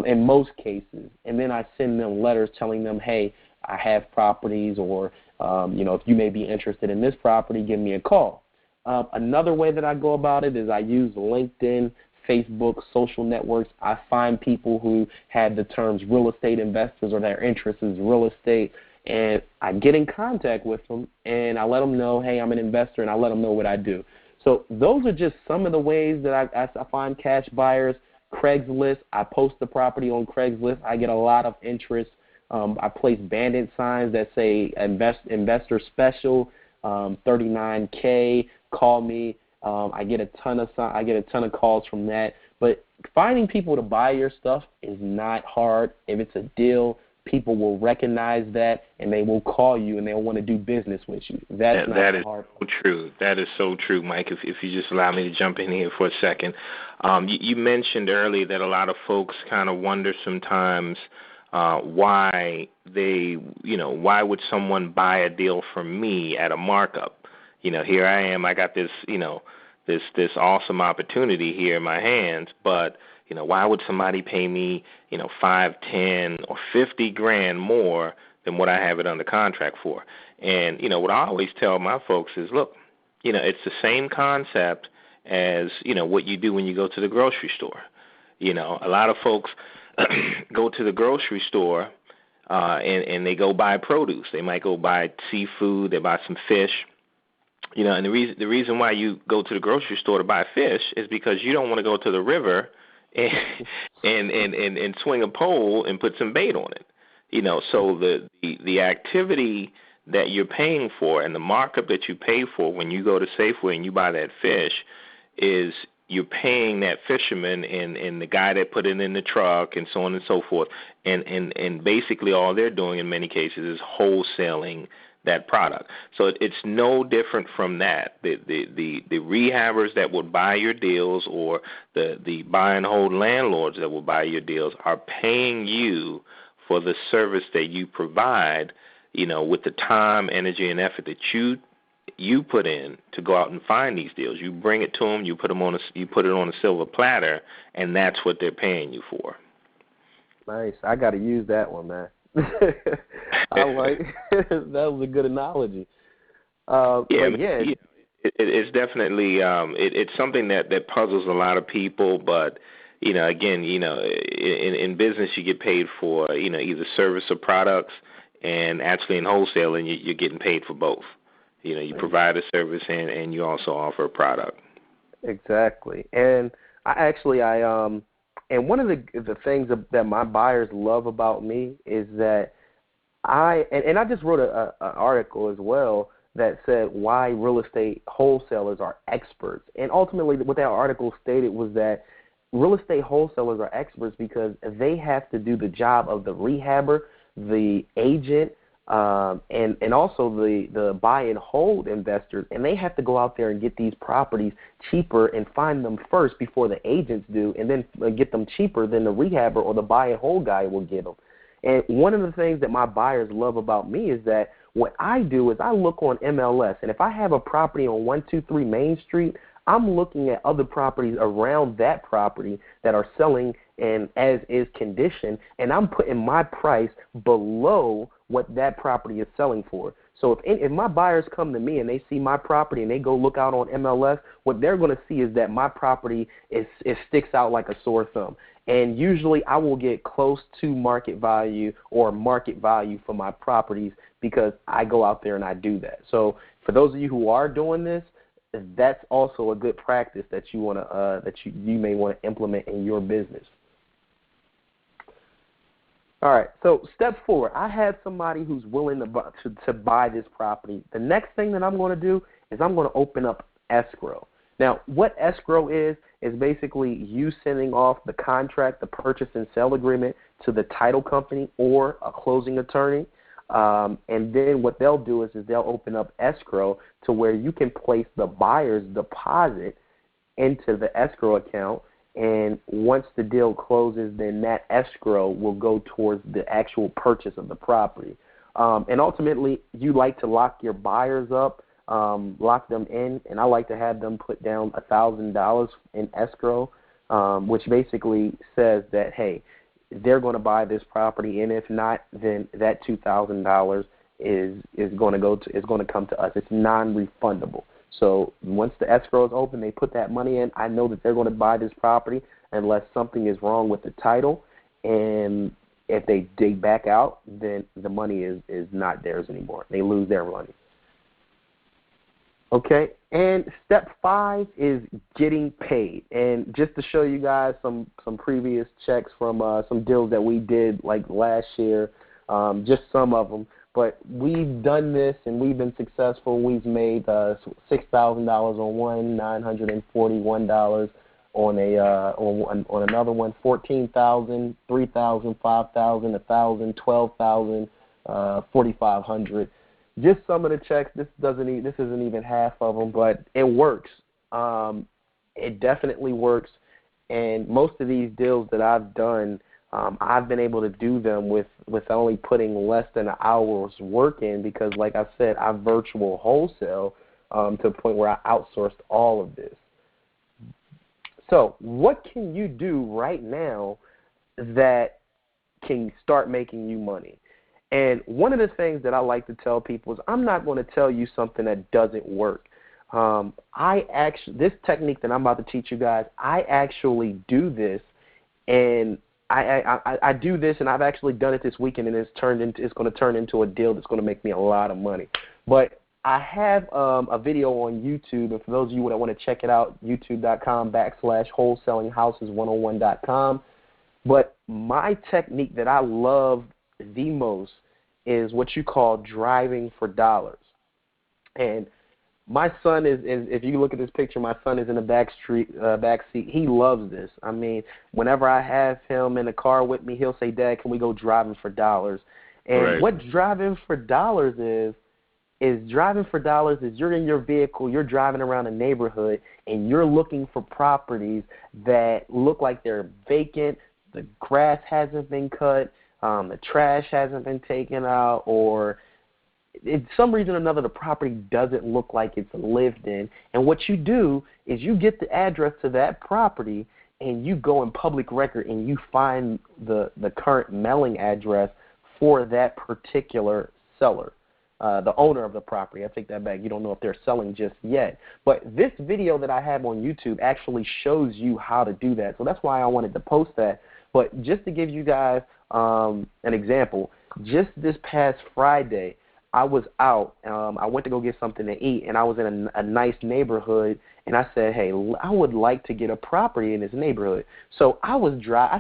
in most cases. And then I send them letters telling them, hey, I have properties, or if you may be interested in this property, give me a call. Another way that I go about it is I use LinkedIn, Facebook, social networks. I find people who have the terms real estate investors, or their interest is real estate, and I get in contact with them, and I let them know, hey, I'm an investor, and I let them know what I do. So those are just some of the ways that I find cash buyers. Craigslist, I post the property on Craigslist. I get a lot of interest. I place bandit signs that say investor special, 39K, call me. I get a ton of calls from that. But finding people to buy your stuff is not hard. If it's a deal, people will recognize that, and they will call you, and they'll want to do business with you. That's not that the is hard so true. That is so true, Mike. If you just allow me to jump in here for a second, you mentioned earlier that a lot of folks kind of wonder sometimes why why would someone buy a deal from me at a markup? Here I am. I got this this awesome opportunity here in my hands, but why would somebody pay me, 5, 10, or 50 grand more than what I have it under contract for? And, what I always tell my folks is, look, it's the same concept as, what you do when you go to the grocery store. A lot of folks go to the grocery store and they go buy produce. They might go buy seafood, they buy some fish. And the reason why you go to the grocery store to buy fish is because you don't want to go to the river and swing a pole and put some bait on it. So the activity that you're paying for and the markup that you pay for when you go to Safeway and you buy that fish is you're paying that fisherman and the guy that put it in the truck and so on and so forth. And basically all they're doing in many cases is wholesaling that product. So it's no different from that. The rehabbers that would buy your deals or the buy and hold landlords that will buy your deals are paying you for the service that you provide, with the time, energy, and effort that you put in to go out and find these deals. You bring it to them, you put it on a silver platter, and that's what they're paying you for. Nice. I got to use that one, man. I like that was a good analogy. It's definitely it's something that puzzles a lot of people, but again, in business you get paid for either service or products, and actually in wholesaling you're getting paid for both. You provide a service and you also offer a product. Exactly. And I and one of the things that my buyers love about me is that I just wrote an article as well that said why real estate wholesalers are experts. And ultimately what that article stated was that real estate wholesalers are experts because they have to do the job of the rehabber, the agent, and also the buy and hold investors, and they have to go out there and get these properties cheaper and find them first before the agents do, and then get them cheaper than the rehabber or the buy and hold guy will get them. And one of the things that my buyers love about me is that what I do is I look on MLS, and if I have a property on 123 Main Street, I'm looking at other properties around that property that are selling in as-is condition, and I'm putting my price below what that property is selling for. So if my buyers come to me and they see my property and they go look out on MLS, what they're going to see is that my property it sticks out like a sore thumb. And usually I will get close to market value or market value for my properties because I go out there and I do that. So for those of you who are doing this, that's also a good practice that you want to that you may want to implement in your business. All right, so step 4, I have somebody who's willing to buy this property. The next thing that I'm going to do is I'm going to open up escrow. Now, what escrow is basically you sending off the contract, the purchase and sale agreement to the title company or a closing attorney. And then what they'll do is they'll open up escrow to where you can place the buyer's deposit into the escrow account. And once the deal closes, then that escrow will go towards the actual purchase of the property. And ultimately, you like to lock your buyers up, lock them in, and I like to have them put down $1,000 in escrow, which basically says that, hey, they're going to buy this property, and if not, then that $2,000 is going to come to us. It's non-refundable. So once the escrow is open, they put that money in. I know that they're going to buy this property unless something is wrong with the title, and if they dig back out, then the money is not theirs anymore. They lose their money. Okay, and step 5 is getting paid. And just to show you guys some previous checks from some deals that we did like last year, just some of them. But we've done this and we've been successful. We've made $6,000 on one, $941 On on another one, 14,000, 3,000, 5,000, 1,000, 12,000, 4,500. Just some of the checks. This isn't even half of them, but it works. It definitely works. And most of these deals that I've done, I've been able to do them with only putting less than an hour's work in because, like I said, I virtual wholesale to the point where I outsourced all of this. So what can you do right now that can start making you money? And one of the things that I like to tell people is I'm not going to tell you something that doesn't work. This technique that I'm about to teach you guys, I actually do this, and I do this, and I've actually done it this weekend, and it's going to turn into a deal that's going to make me a lot of money. But I have a video on YouTube, and for those of you that want to check it out, youtube.com/wholesalinghouses101.com. But my technique that I love the most is what you call driving for dollars. And my son is if you look at this picture, my son is in the back seat. He loves this. I mean, whenever I have him in the car with me, he'll say, "Dad, can we go driving for dollars?" And right. What driving for dollars is driving for dollars is you're in your vehicle, you're driving around a neighborhood, and you're looking for properties that look like they're vacant, the grass hasn't been cut, the trash hasn't been taken out, or for some reason or another the property doesn't look like it's lived in. And what you do is you get the address to that property and you go in public record and you find the current mailing address for that particular seller, the owner of the property. I take that back. You don't know if they're selling just yet. But this video that I have on YouTube actually shows you how to do that. So that's why I wanted to post that. But just to give you guys an example, just this past Friday, I was out. I went to go get something to eat, and I was in a nice neighborhood, and I said, hey, I would like to get a property in this neighborhood. So I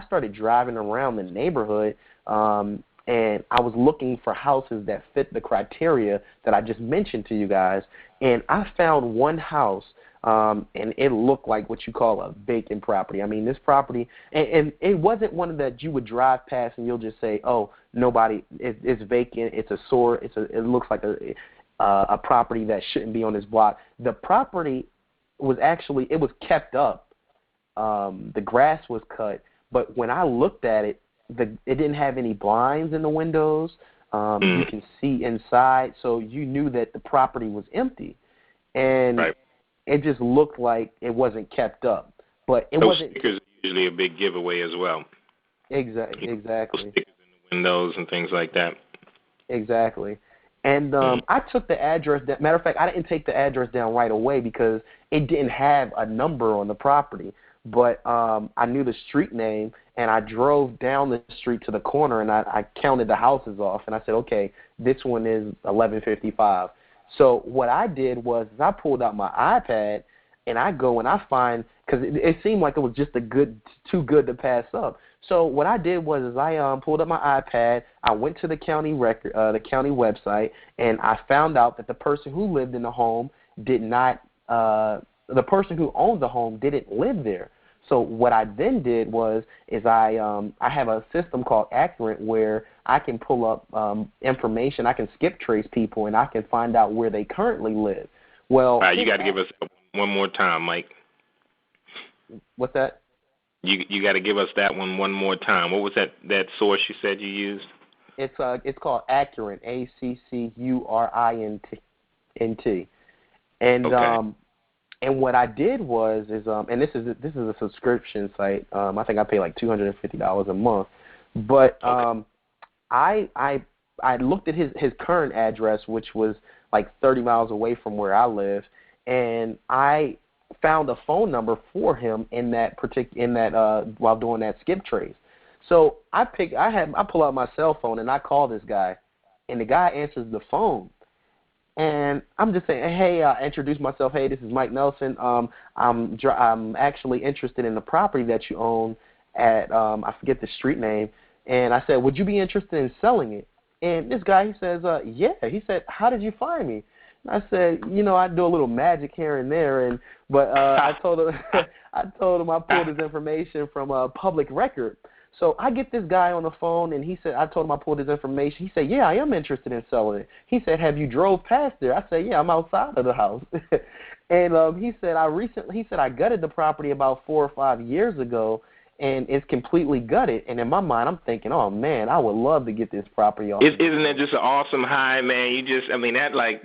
started driving around the neighborhood, and I was looking for houses that fit the criteria that I just mentioned to you guys, and I found one house, and it looked like what you call a vacant property. I mean, this property, and it wasn't one that you would drive past and you'll just say, oh, nobody, it's vacant, it looks like a property that shouldn't be on this block. The property was actually, it was kept up. The grass was cut, but when I looked at it, it didn't have any blinds in the windows. You can see inside, so you knew that the property was empty. And right. It just looked like it wasn't kept up. But it wasn't. Stickers are usually a big giveaway as well. Exactly. Stickers in the windows and things like that. Exactly. And I took the address down. Matter of fact, I didn't take the address down right away because it didn't have a number on the property. But I knew the street name, and I drove down the street to the corner, and I counted the houses off, and I said, okay, this one is 1155. So what I did was I pulled out my iPad, and I go and I find, because it seemed like it was just too good to pass up. So what I did was I pulled up my iPad, I went to the county record, the county website, and I found out that the person who lived in the home did not, the person who owned the home didn't live there. So what I then did was I have a system called Accurate where I can pull up information. I can skip trace people, and I can find out where they currently live. Well, you got to give us one more time, Mike. What's that? You got to give us that one more time. What was that source you said you used? It's called Accurate, ACCURINT, and okay. And what I did was and this is a subscription site. I think I pay like $250 a month. But okay. I looked at his current address, which was like 30 miles away from where I live, and I found a phone number for him while doing that skip trace. So I pull out my cell phone and I call this guy, and the guy answers the phone. And I'm just saying, hey, I introduce myself. Hey, this is Mike Nelson. I'm actually interested in the property that you own at I forget the street name. And I said, would you be interested in selling it? And this guy, he says, yeah. He said, how did you find me? I said, I do a little magic here and there, but I told him I pulled his information from a public record. So I get this guy on the phone, and I told him I pulled his information. He said, yeah, I am interested in selling it. He said, have you drove past there? I said, yeah, I'm outside of the house. And he said, I gutted the property about 4 or 5 years ago, and it's completely gutted. And in my mind, I'm thinking, oh, man, I would love to get this property off. Isn't that just an awesome high, man?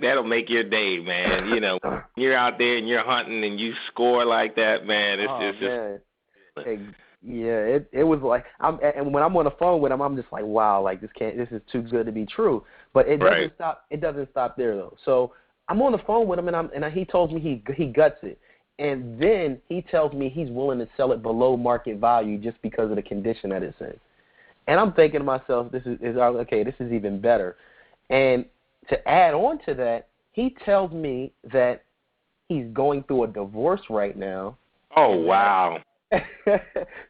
That'll make your day, man. You're out there and you're hunting and you score like that, man. Yeah, it was like, and when I'm on the phone with him, I'm just like, wow, like this is too good to be true. But it doesn't stop. It doesn't stop there though. So I'm on the phone with him, and he tells me he guts it, and then he tells me he's willing to sell it below market value just because of the condition that it's in. And I'm thinking to myself, this is okay. This is even better. And to add on to that, he tells me that he's going through a divorce right now. Oh wow.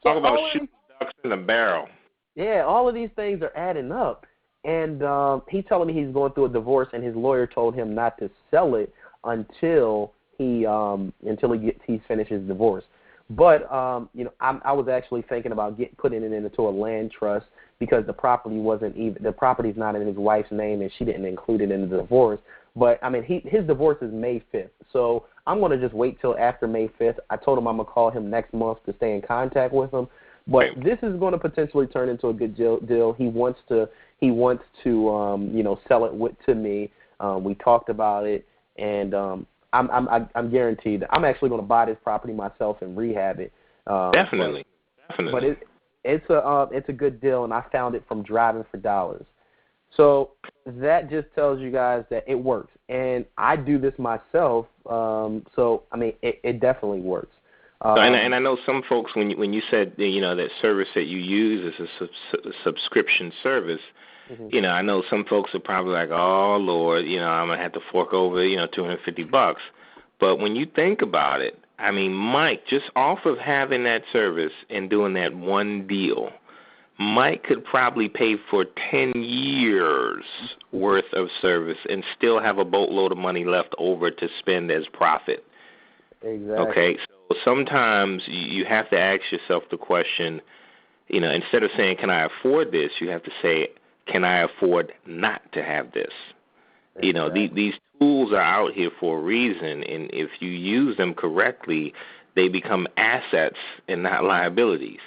Talk about shooting ducks in a barrel. Yeah, all of these things are adding up. And he's telling me he's going through a divorce, and his lawyer told him not to sell it until he finishes divorce. But I was actually thinking about putting it into a land trust because the property's not in his wife's name, and she didn't include it in the divorce. But I mean, his divorce is May 5th, so I'm going to just wait till after May 5th. I told him I'm going to call him next month to stay in contact with him. But this is going to potentially turn into a good deal. He wants to sell it to me. We talked about it, and I'm guaranteed that I'm actually going to buy this property myself and rehab it. Definitely. But it's a good deal, and I found it from Driving for Dollars. So that just tells you guys that it works, and I do this myself. So I mean, it definitely works. And I know some folks, when you said that service that you use is a subscription service, mm-hmm. I know some folks are probably like, oh Lord, I'm gonna have to fork over $250. But when you think about it, I mean, Mike, just off of having that service and doing that one deal, Mike could probably pay for 10 years worth of service and still have a boatload of money left over to spend as profit. Exactly. Okay, so sometimes you have to ask yourself the question, instead of saying, can I afford this, you have to say, can I afford not to have this? Exactly. These tools are out here for a reason, and if you use them correctly, they become assets and not liabilities.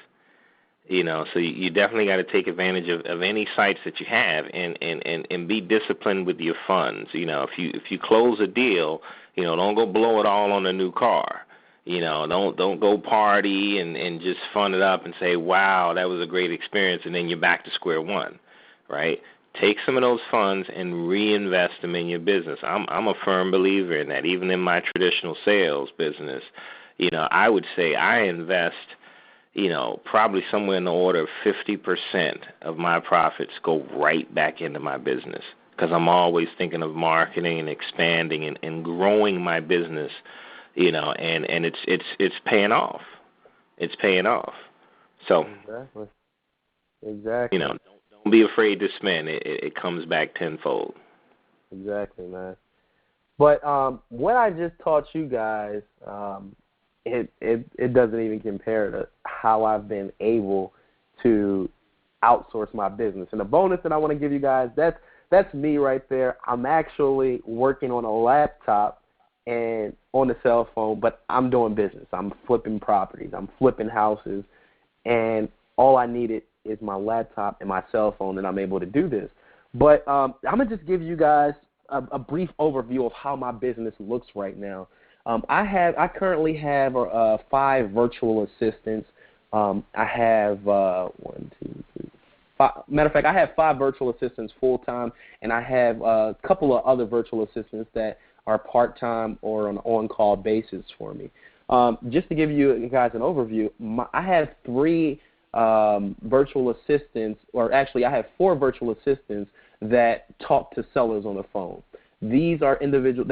So you definitely got to take advantage of any sites that you have and be disciplined with your funds. If you close a deal, don't go blow it all on a new car. Don't go party and just fund it up and say, wow, that was a great experience, and then you're back to square one, right? Take some of those funds and reinvest them in your business. I'm a firm believer in that. Even in my traditional sales business, I would say I invest probably somewhere in the order of 50% of my profits go right back into my business because I'm always thinking of marketing and expanding and growing my business, and it's paying off. It's paying off. So, exactly. Don't be afraid to spend. It comes back tenfold. Exactly, man. But what I just taught you guys, it doesn't even compare to how I've been able to outsource my business. And the bonus that I want to give you guys, that's me right there. I'm actually working on a laptop and on the cell phone, but I'm doing business. I'm flipping properties. I'm flipping houses. And all I needed is my laptop and my cell phone, and I'm able to do this. But I'm going to just give you guys a brief overview of how my business looks right now. I currently have 5 virtual assistants. I have 5. Matter of fact, I have 5 virtual assistants full time, and I have a couple of other virtual assistants that are part time or on an on-call basis for me. Just to give you guys an overview, I have 3 virtual assistants, or actually, I have 4 virtual assistants that talk to sellers on the phone. These are individual.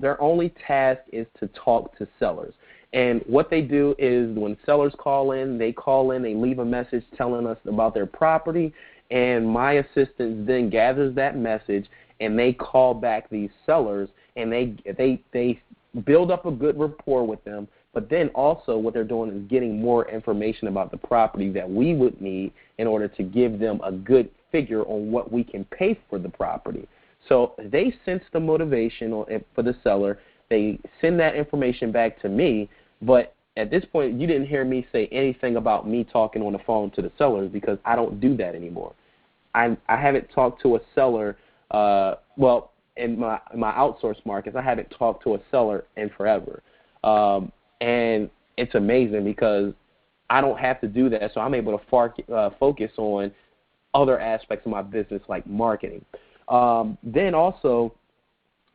Their only task is to talk to sellers. And what they do is when sellers call in, they leave a message telling us about their property, and my assistant then gathers that message, and they call back these sellers, and they build up a good rapport with them. But then also what they're doing is getting more information about the property that we would need in order to give them a good figure on what we can pay for the property. So they sense the motivation for the seller. They send that information back to me, but at this point, you didn't hear me say anything about me talking on the phone to the sellers because I don't do that anymore. I haven't talked to a seller, in my outsource markets, I haven't talked to a seller in forever. And it's amazing because I don't have to do that, so I'm able to focus on other aspects of my business like marketing. Then also,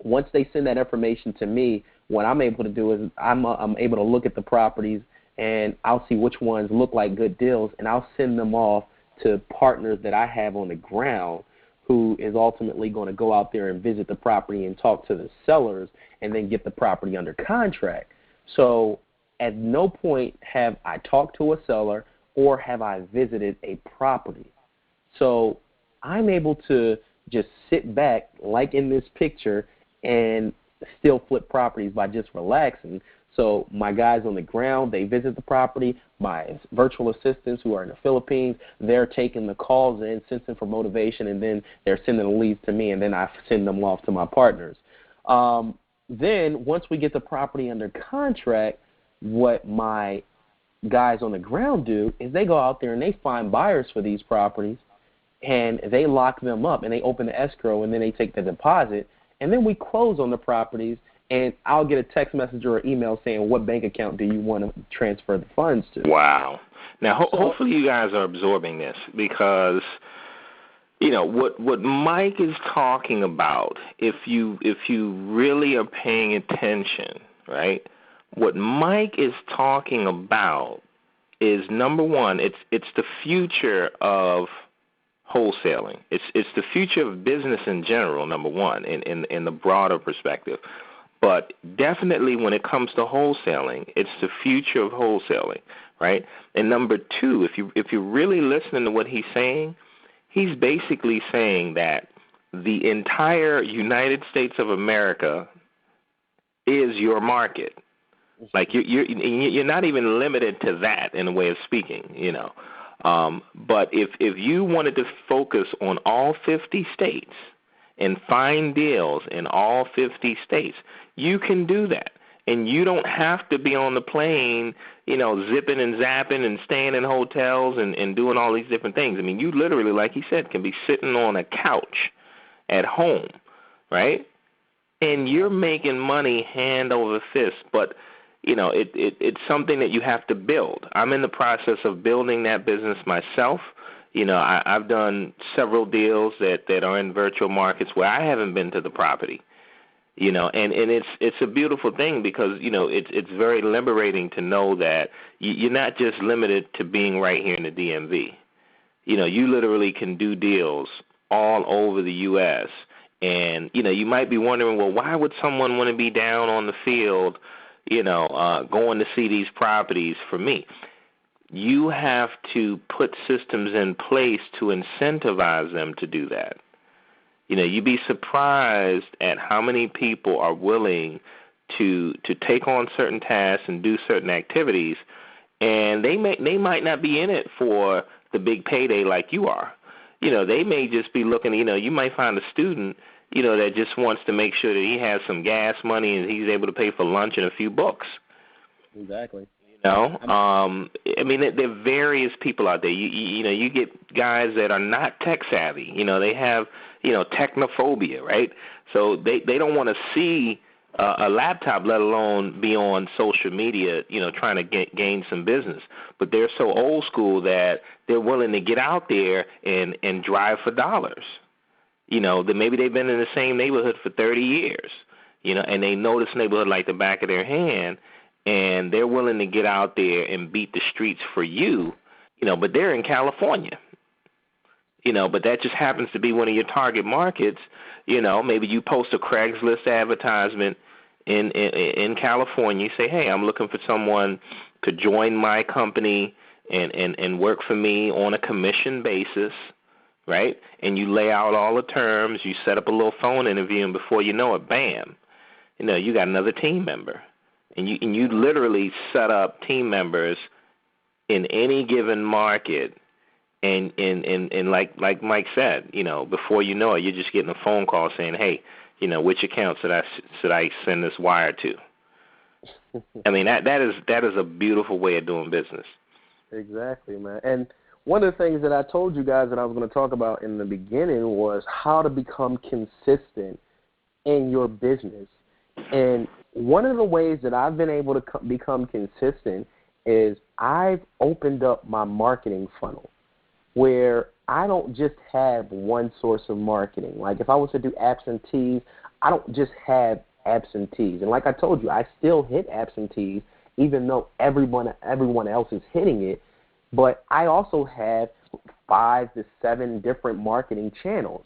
once they send that information to me, what I'm able to do is I'm able to look at the properties and I'll see which ones look like good deals, and I'll send them off to partners that I have on the ground who is ultimately going to go out there and visit the property and talk to the sellers and then get the property under contract. So at no point have I talked to a seller or have I visited a property. So I'm able to just sit back like in this picture and still flip properties by just relaxing. So my guys on the ground, they visit the property. My virtual assistants who are in the Philippines, they're taking the calls in, sensing for motivation, and then they're sending the leads to me, and then I send them off to my partners. Then once we get the property under contract, what my guys on the ground do is they go out there and they find buyers for these properties, and they lock them up, and they open the escrow, and then they take the deposit, and then we close on the properties, and I'll get a text message or an email saying what bank account do you want to transfer the funds to. Wow. Now, hopefully you guys are absorbing this because, you know, what Mike is talking about, if you really are paying attention, right, what Mike is talking about is, number one, it's the future of wholesaling. It's the future of business in general, number one, in the broader perspective. But definitely when it comes to wholesaling, it's the future of wholesaling, right? And number two, if you're really listening to what he's saying, he's basically saying that the entire United States of America is your market. Like you're not even limited to that in a way of speaking, you know. But if you wanted to focus on all 50 states and find deals in all 50 states, you can do that. And you don't have to be on the plane, you know, zipping and zapping and staying in hotels and doing all these different things. I mean, you literally, like he said, can be sitting on a couch at home, right? And you're making money hand over fist. But, you know, it's something that you have to build. I'm in the process of building that business myself. You know, I've done several deals that are in virtual markets where I haven't been to the property. You know, and it's a beautiful thing because, you know, it's very liberating to know that you're not just limited to being right here in the DMV. You know, you literally can do deals all over the U.S. And, you know, you might be wondering, well, why would someone want to be down on the field, you know, going to see these properties for me? You have to put systems in place to incentivize them to do that. You know, you'd be surprised at how many people are willing to take on certain tasks and do certain activities, and they might not be in it for the big payday like you are. You know, they may just be looking, you know, you might find a student, you know, that just wants to make sure that he has some gas money and he's able to pay for lunch and a few books. Exactly. You know, I mean, there are various people out there. You know, you get guys that are not tech savvy. You know, they have, you know, technophobia, right? So they don't want to see a laptop, let alone be on social media, you know, trying to gain some business. But they're so old school that they're willing to get out there and drive for dollars. You know, that maybe they've been in the same neighborhood for 30 years, you know, and they know this neighborhood like the back of their hand, and they're willing to get out there and beat the streets for you, you know, but they're in California. You know, but that just happens to be one of your target markets. You know, maybe you post a Craigslist advertisement in California. You say, hey, I'm looking for someone to join my company and work for me on a commission basis, right? And you lay out all the terms. You set up a little phone interview, and before you know it, bam, you got another team member, and you literally set up team members in any given market, and like Mike said, before you know it, you're just getting a phone call saying, hey, which account should I send this wire to? I mean, that is a beautiful way of doing business. Exactly, man. And one of the things that I told you guys that I was going to talk about in the beginning was how to become consistent in your business. And one of the ways that I've been able to become consistent is I've opened up my marketing funnel where I don't just have one source of marketing. Like if I was to do absentees, I don't just have absentees. And like I told you, I still hit absentees even though everyone else is hitting it. But I also have 5 to 7 different marketing channels.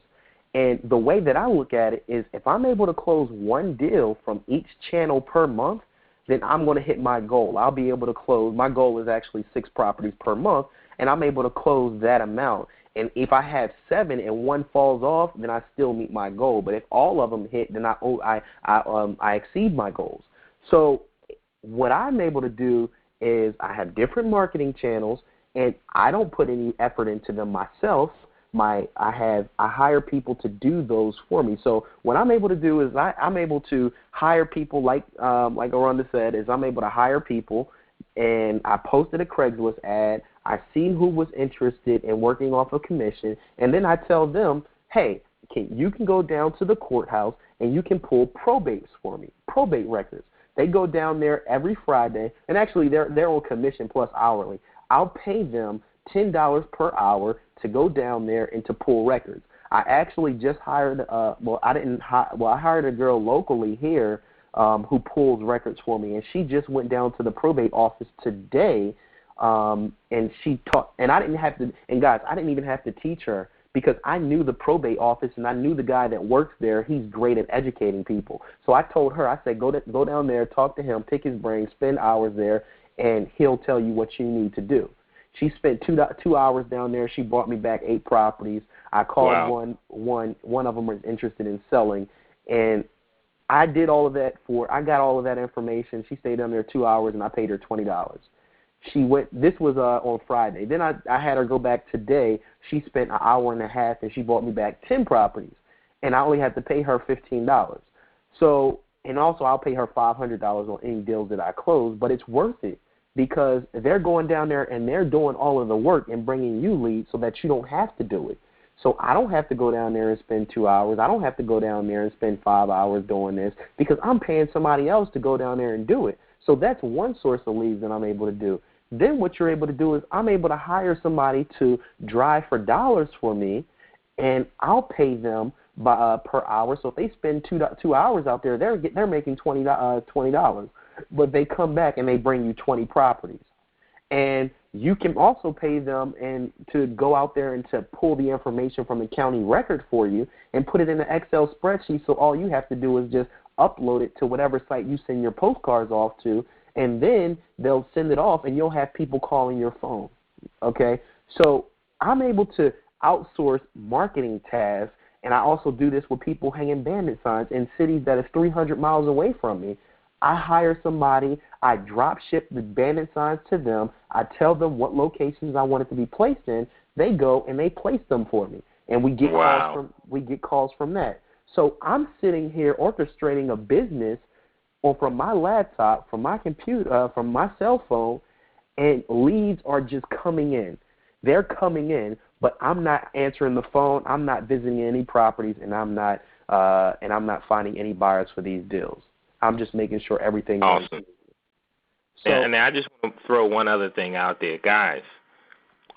And the way that I look at it is if I'm able to close one deal from each channel per month, then I'm going to hit my goal. I'll be able to close. My goal is actually 6 properties per month, and I'm able to close that amount. And if I have 7 and one falls off, then I still meet my goal. But if all of them hit, then I exceed my goals. So what I'm able to do is I have different marketing channels, and I don't put any effort into them myself. I hire people to do those for me. So what I'm able to do is I'm able to hire people like Aranda said, is I'm able to hire people, and I posted a Craigslist ad. I seen who was interested in working off a commission, and then I tell them, hey, you can go down to the courthouse and you can pull probates for me, probate records. They go down there every Friday, and actually they're on commission plus hourly. I'll pay them $10 per hour to go down there and to pull records. I actually just hired I hired a girl locally here who pulls records for me, and she just went down to the probate office today, and she taught, and I didn't even have to teach her because I knew the probate office and I knew the guy that works there. He's great at educating people. So I told her, I said, go down there, talk to him, pick his brain, spend hours there, and he'll tell you what you need to do. She spent 2 hours down there. She brought me back 8 properties. I called one of them was interested in selling, and I did all of that I got all of that information. She stayed down there 2 hours, and I paid her $20. She went. This was on Friday. Then I had her go back today. She spent an hour and a half, and she brought me back 10 properties, and I only had to pay her $15. So, and also I'll pay her $500 on any deals that I close, but it's worth it because they're going down there and they're doing all of the work and bringing you leads so that you don't have to do it. So I don't have to go down there and spend 2 hours. I don't have to go down there and spend 5 hours doing this because I'm paying somebody else to go down there and do it. So that's one source of leads that I'm able to do. Then what you're able to do is I'm able to hire somebody to drive for dollars for me, and I'll pay them per hour. So if they spend 2 hours out there, they're making $20. But they come back and they bring you 20 properties. And you can also pay them and to go out there and to pull the information from the county record for you and put it in an Excel spreadsheet, so all you have to do is just upload it to whatever site you send your postcards off to, and then they'll send it off and you'll have people calling your phone. Okay? So I'm able to outsource marketing tasks, and I also do this with people hanging bandit signs in cities that is 300 miles away from me. I hire somebody, I drop ship the bandit signs to them, I tell them what locations I want it to be placed in, they go and they place them for me. And we get calls from that. So I'm sitting here orchestrating a business from my laptop, from my computer, from my cell phone, and leads are just coming in. They're coming in, but I'm not answering the phone, I'm not visiting any properties, and I'm not finding any buyers for these deals. I'm just making sure everything awesome. Is. So, and I just want to throw one other thing out there. Guys,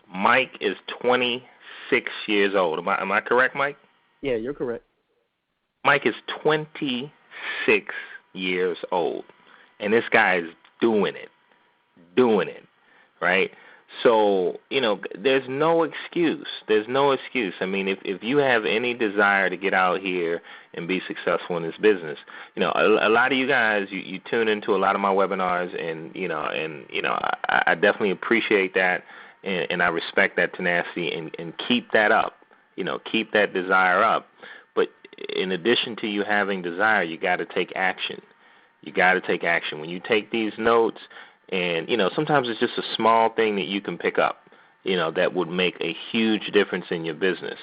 Mike is 26 years old. Am I correct, Mike? Yeah, you're correct. Mike is 26 years old, and this guy is doing it, right? So, there's no excuse. I mean, if you have any desire to get out here and be successful in this business, a lot of you guys, you tune into a lot of my webinars, and I definitely appreciate that, and I respect that tenacity, and keep that up. Keep that desire up. But in addition to you having desire, you got to take action. You got to take action. When you take these notes, and, sometimes it's just a small thing that you can pick up, that would make a huge difference in your business.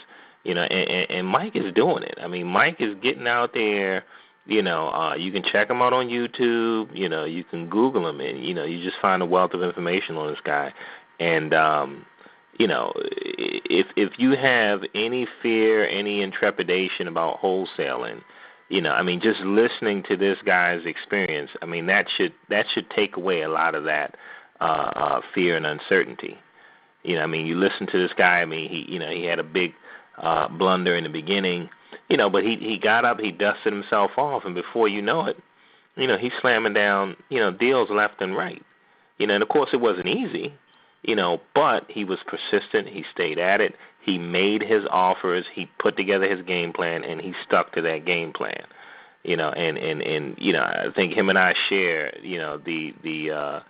And Mike is doing it. I mean, Mike is getting out there. You can check him out on YouTube. You can Google him, and, you just find a wealth of information on this guy. And, if you have any fear, any intrepidation about wholesaling, just listening to this guy's experience, that should take away a lot of that fear and uncertainty. You listen to this guy. He had a big blunder in the beginning, but he got up, he dusted himself off, and before you know it, he's slamming down, deals left and right. And of course it wasn't easy, but he was persistent. He stayed at it. He made his offers. He put together his game plan, and he stuck to that game plan. And I think him and I share, the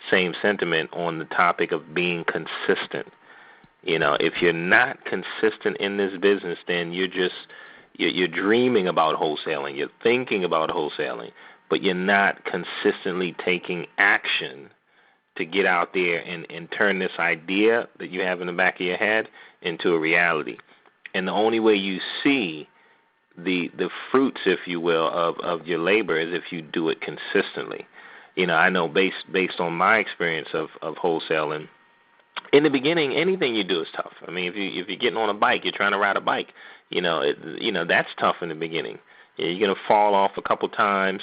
same sentiment on the topic of being consistent. If you're not consistent in this business, then you're dreaming about wholesaling. You're thinking about wholesaling, but you're not consistently taking action to get out there and turn this idea that you have in the back of your head into a reality. And the only way you see the fruits, if you will, of your labor is if you do it consistently. I know based on my experience of wholesaling, in the beginning, anything you do is tough. If you're getting on a bike, you're trying to ride a bike, that's tough in the beginning. You're going to fall off a couple times,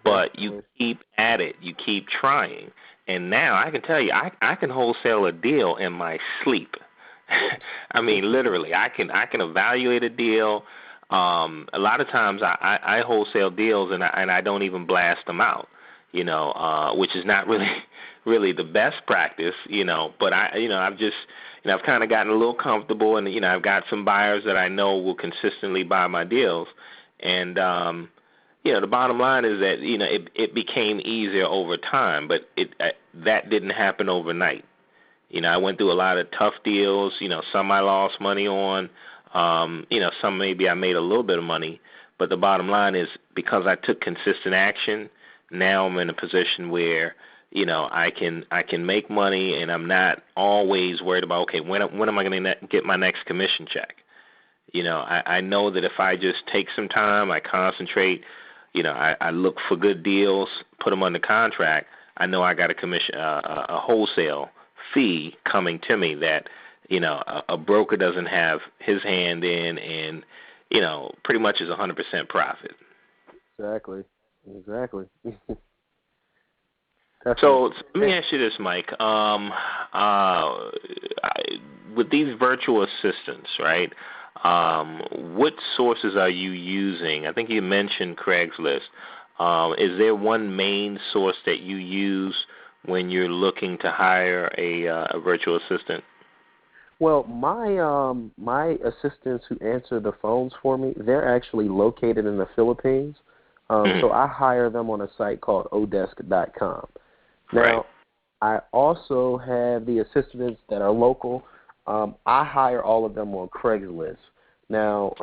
but you keep at it. You keep trying. And now I can tell you, I can wholesale a deal in my sleep. Literally, I can evaluate a deal. A lot of times I wholesale deals and I don't even blast them out, which is not really the best practice, but I've kind of gotten a little comfortable, and I've got some buyers that I know will consistently buy my deals, and the bottom line is that it became easier over time, but that didn't happen overnight. I went through a lot of tough deals. Some I lost money on. Some maybe I made a little bit of money, but the bottom line is because I took consistent action, now I'm in a position where I can make money, and I'm not always worried about, okay, when am I going to get my next commission check? I know that if I just take some time, I concentrate, I look for good deals, put them under contract, I know I got a commission, a wholesale fee coming to me that, a broker doesn't have his hand in, and, pretty much is 100% profit. Exactly. So let me ask you this, Mike. With these virtual assistants, right, what sources are you using? I think you mentioned Craigslist. Is there one main source that you use when you're looking to hire a virtual assistant? Well, my assistants who answer the phones for me, they're actually located in the Philippines. So I hire them on a site called odesk.com. Now, right. I also have the assistants that are local. I hire all of them on Craigslist. Now,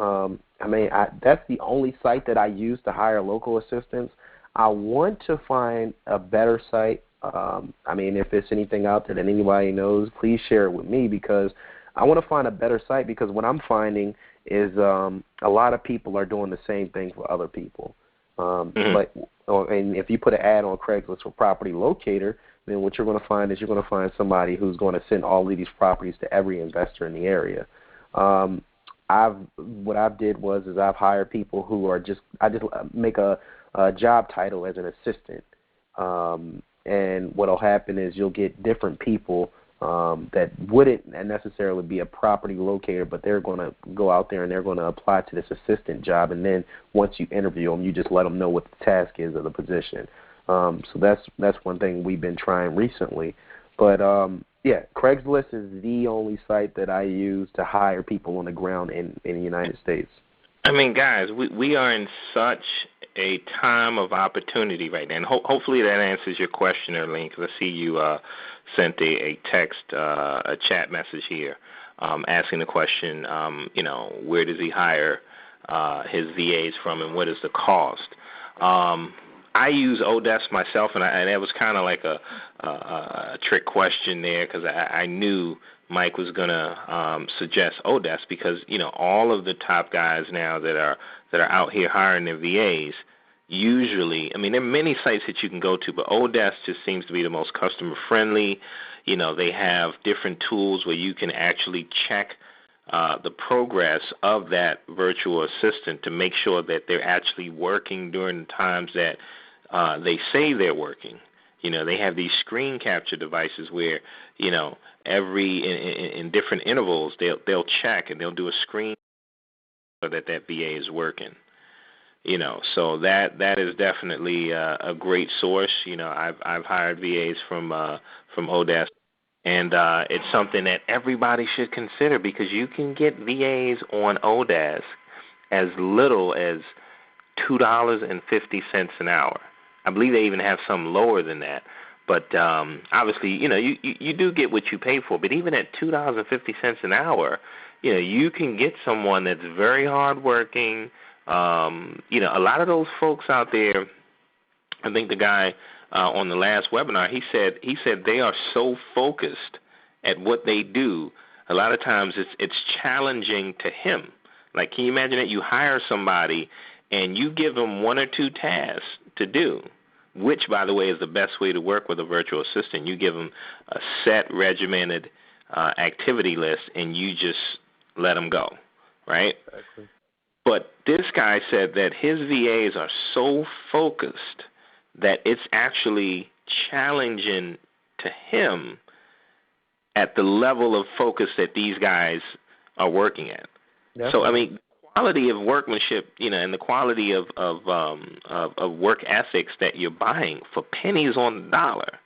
that's the only site that I use to hire local assistants. I want to find a better site. If there's anything out there that anybody knows, please share it with me, because I want to find a better site, because what I'm finding is a lot of people are doing the same thing for other people. And if you put an ad on Craigslist for property locator, then what you're going to find is you're going to find somebody who's going to send all of these properties to every investor in the area. What I did was I've hired people who are I just make a job title as an assistant. And what'll happen is you'll get different people that wouldn't necessarily be a property locator, but they're going to go out there and they're going to apply to this assistant job. And then once you interview them, you just let them know what the task is of the position. So that's one thing we've been trying recently. But Craigslist is the only site that I use to hire people on the ground in the United States. Guys, we are in such a time of opportunity right now, and hopefully that answers your question, Erling, because I see you sent a text, a chat message here asking the question, where does he hire his VAs from, and what is the cost. I use Odesk myself, and that was kind of like a trick question there, because I knew Mike was going to suggest Odesk, because all of the top guys now that are out here hiring their VAs, usually, I mean, there are many sites that you can go to, but Odesk just seems to be the most customer friendly. They have different tools where you can actually check the progress of that virtual assistant to make sure that they're actually working during the times that they say they're working. They have these screen capture devices where, in different intervals, they'll check and they'll do a screen so that VA is working. So that is definitely a great source. I've hired VAs from Odesk, and it's something that everybody should consider, because you can get VAs on Odesk as little as $2.50 an hour. I believe they even have some lower than that. But obviously, you do get what you pay for. But even at $2.50 an hour, you can get someone that's very hardworking. A lot of those folks out there, I think the guy on the last webinar, he said they are so focused at what they do. A lot of times it's challenging to him. Like, can you imagine that you hire somebody and you give them one or two tasks to do, which, by the way, is the best way to work with a virtual assistant. You give them a set, regimented activity list, and you just let them go, right? Exactly. But this guy said that his VAs are so focused that it's actually challenging to him at the level of focus that these guys are working at. Definitely. So, I mean, quality of workmanship, and the quality of work ethics that you're buying for pennies on the dollar.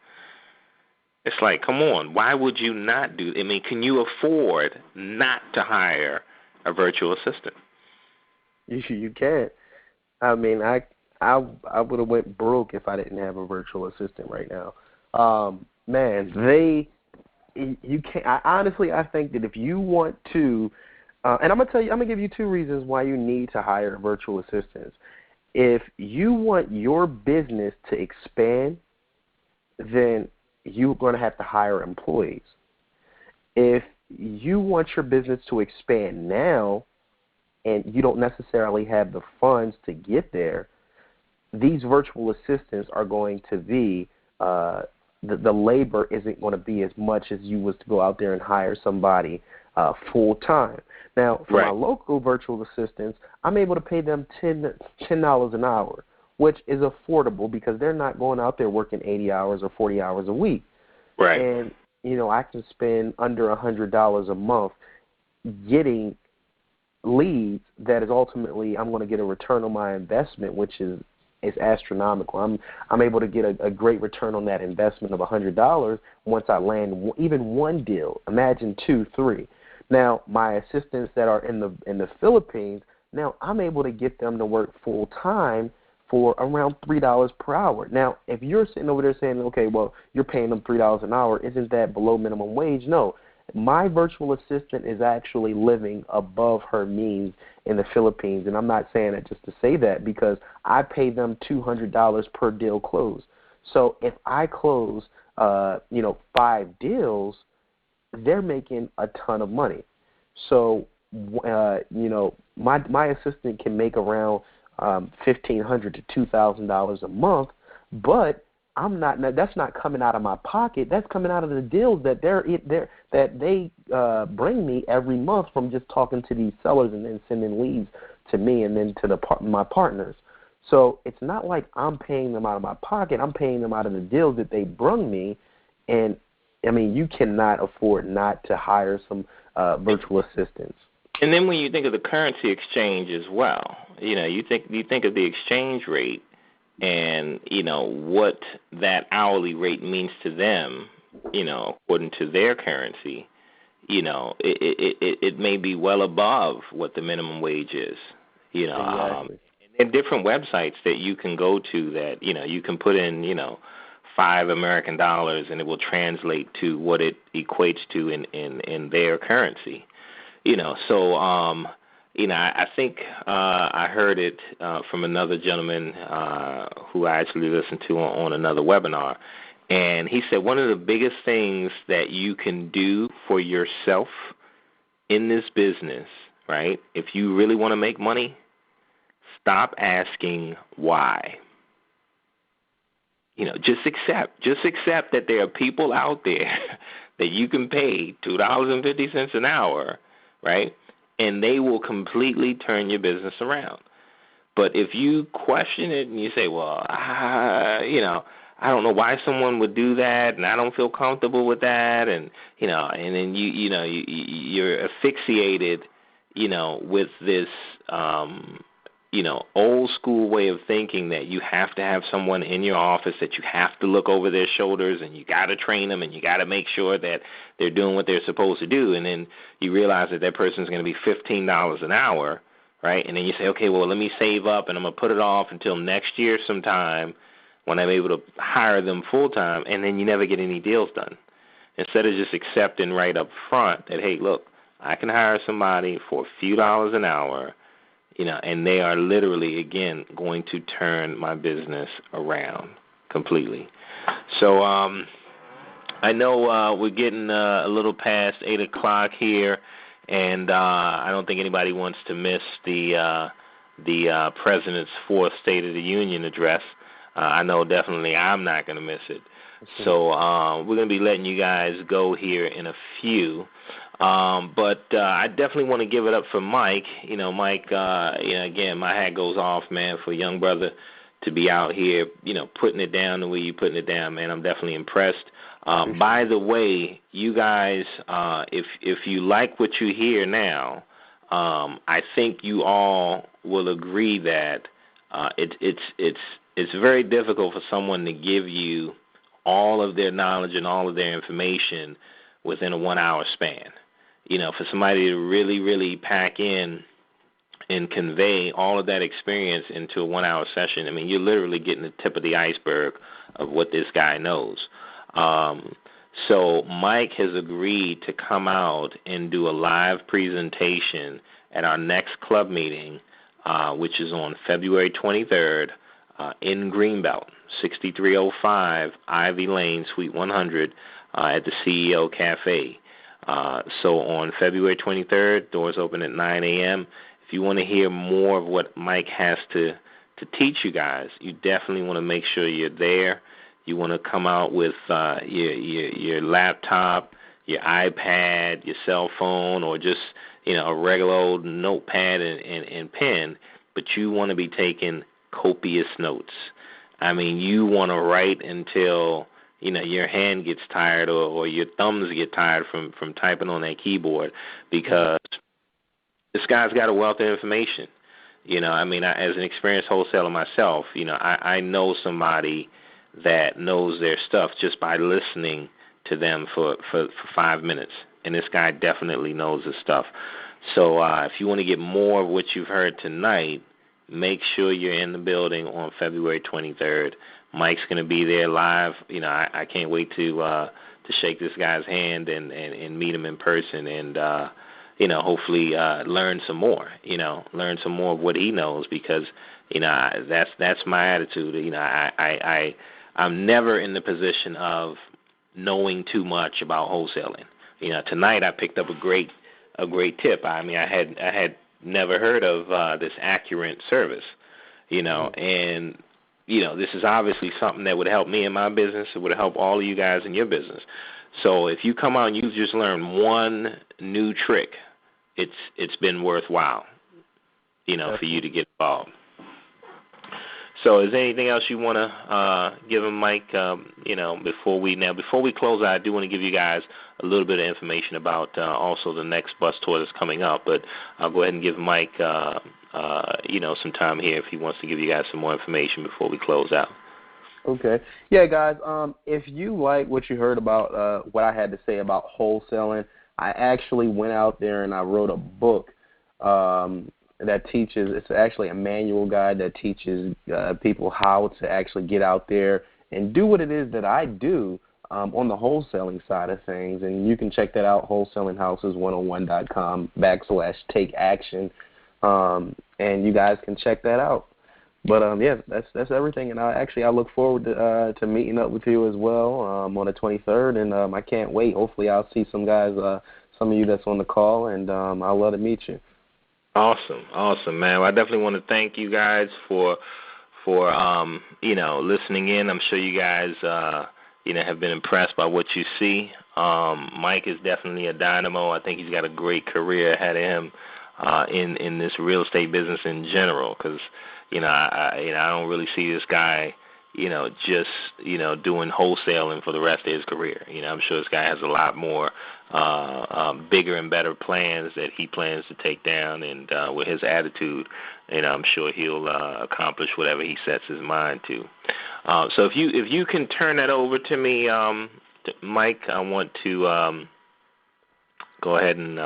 It's like, come on, why would you not do? I mean, can you afford not to hire a virtual assistant? You can't. I mean, I would have went broke if I didn't have a virtual assistant right now. Man, you can't. I think that if you want to. And I'm gonna give you two reasons why you need to hire virtual assistants. If you want your business to expand, then you're going to have to hire employees. If you want your business to expand now, and you don't necessarily have the funds to get there, these virtual assistants are going to be the labor isn't going to be as much as you was to go out there and hire somebody full time. Now, for my local virtual assistants, I'm able to pay them $10 an hour, which is affordable because they're not going out there working 80 hours or 40 hours a week. Right. And, I can spend under $100 a month getting leads that is ultimately I'm going to get a return on my investment, which is astronomical. I'm able to get a great return on that investment of $100 once I land even one deal. Imagine 2, 3. Now, my assistants that are in the Philippines, now I'm able to get them to work full time for around $3 per hour. Now, if you're sitting over there saying, okay, well, you're paying them $3 an hour, isn't that below minimum wage? No. My virtual assistant is actually living above her means in the Philippines, and I'm not saying it just to say that because I pay them $200 per deal closed. So if I close, 5 deals, they're making a ton of money. So, my assistant can make around $1,500 to $2,000 a month, but that's not coming out of my pocket. That's coming out of the deals that they bring me every month from just talking to these sellers and then sending leads to me and then to my partners. So it's not like I'm paying them out of my pocket. I'm paying them out of the deals that they bring me. And, I mean, you cannot afford not to hire some virtual assistants. And then when you think of the currency exchange as well, you think of the exchange rate and, what that hourly rate means to them, according to their currency, it may be well above what the minimum wage is, Exactly. And different websites that you can go to that, you can put in, $5 American and it will translate to what it equates to in their currency. So I think I heard it from another gentleman who I actually listened to on another webinar, and he said one of the biggest things that you can do for yourself in this business, right, if you really want to make money, stop asking why. Just accept that there are people out there that you can pay $2.50 an hour, right? And they will completely turn your business around. But if you question it and you say, well, I don't know why someone would do that, and I don't feel comfortable with that, and and then you're asphyxiated, with this old school way of thinking that you have to have someone in your office, that you have to look over their shoulders, and you got to train them, and you got to make sure that they're doing what they're supposed to do, and then you realize that person's going to be $15 an hour, right? And then you say, okay, well, let me save up, and I'm going to put it off until next year sometime when I'm able to hire them full-time, and then you never get any deals done. Instead of just accepting right up front that, hey, look, I can hire somebody for a few dollars an hour, and they are literally, again, going to turn my business around completely. So I know we're getting a little past 8 o'clock here, and I don't think anybody wants to miss the President's fourth State of the Union address. I know definitely I'm not going to miss it. So we're going to be letting you guys go here in a few. But I definitely want to give it up for Mike. Mike, again, my hat goes off, man, for a young brother to be out here, putting it down the way you're putting it down, man. I'm definitely impressed. By the way, you guys, if you like what you hear now, I think you all will agree that it's very difficult for someone to give you all of their knowledge and all of their information within a 1 hour span. For somebody to really, really pack in and convey all of that experience into a 1 hour session, I mean, you're literally getting the tip of the iceberg of what this guy knows. So Mike has agreed to come out and do a live presentation at our next club meeting, which is on February 23rd in Greenbelt, 6305 Ivy Lane, Suite 100, at the CEO Cafe. So on February 23rd, doors open at 9 a.m. If you want to hear more of what Mike has to teach you guys, you definitely want to make sure you're there. You want to come out with your laptop, your iPad, your cell phone, or just a regular old notepad and pen, but you want to be taking copious notes. I mean, you want to write until your hand gets tired or your thumbs get tired from typing on that keyboard, because this guy's got a wealth of information. As an experienced wholesaler myself, I know somebody that knows their stuff just by listening to them for 5 minutes, and this guy definitely knows his stuff. So if you want to get more of what you've heard tonight, make sure you're in the building on February 23rd. Mike's going to be there live. I can't wait to shake this guy's hand and meet him in person and, hopefully learn some more, learn some more of what he knows, because, that's my attitude. I'm never in the position of knowing too much about wholesaling. Tonight I picked up a great tip. I mean, I had never heard of this Accurate service, and this is obviously something that would help me in my business. It would help all of you guys in your business. So if you come out and you just learn one new trick, it's been worthwhile, for you to get involved. So is there anything else you want to give him, Mike, before we close out? I do want to give you guys a little bit of information about also the next bus tour that's coming up, but I'll go ahead and give Mike, some time here if he wants to give you guys some more information before we close out. Okay. Yeah, guys, if you like what you heard about what I had to say about wholesaling, I actually went out there and I wrote a book that teaches, it's actually a manual guide that teaches people how to actually get out there and do what it is that I do on the wholesaling side of things. And you can check that out, wholesalinghouses101.com/take action. and you guys can check that out. But yeah, that's everything, and I look forward to meeting up with you as well on the 23rd, and I can't wait. Hopefully, I'll see some guys, some of you that's on the call, and I'll love to meet you. Awesome, man. Well, I definitely want to thank you guys for listening in. I'm sure you guys have been impressed by what you see. Mike is definitely a dynamo. I think he's got a great career ahead of him in this real estate business in general, because I don't really see this guy just doing wholesaling for the rest of his career. I'm sure this guy has a lot more bigger and better plans that he plans to take down, and with his attitude, I'm sure he'll accomplish whatever he sets his mind to. So if you can turn that over to me, Mike, I want to go ahead and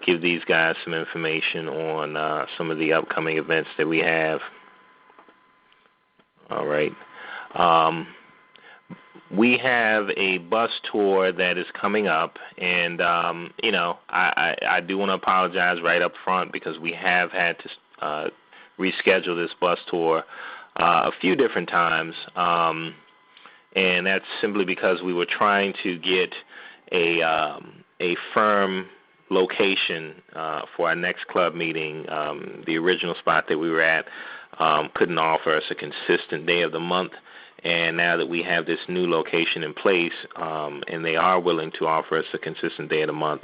give these guys some information on some of the upcoming events that we have. All right. We have a bus tour that is coming up, and I do want to apologize right up front because we have had to reschedule this bus tour a few different times, and that's simply because we were trying to get a firm location for our next club meeting. The original spot that we were at couldn't offer us a consistent day of the month, and now that we have this new location in place, and they are willing to offer us a consistent day of the month,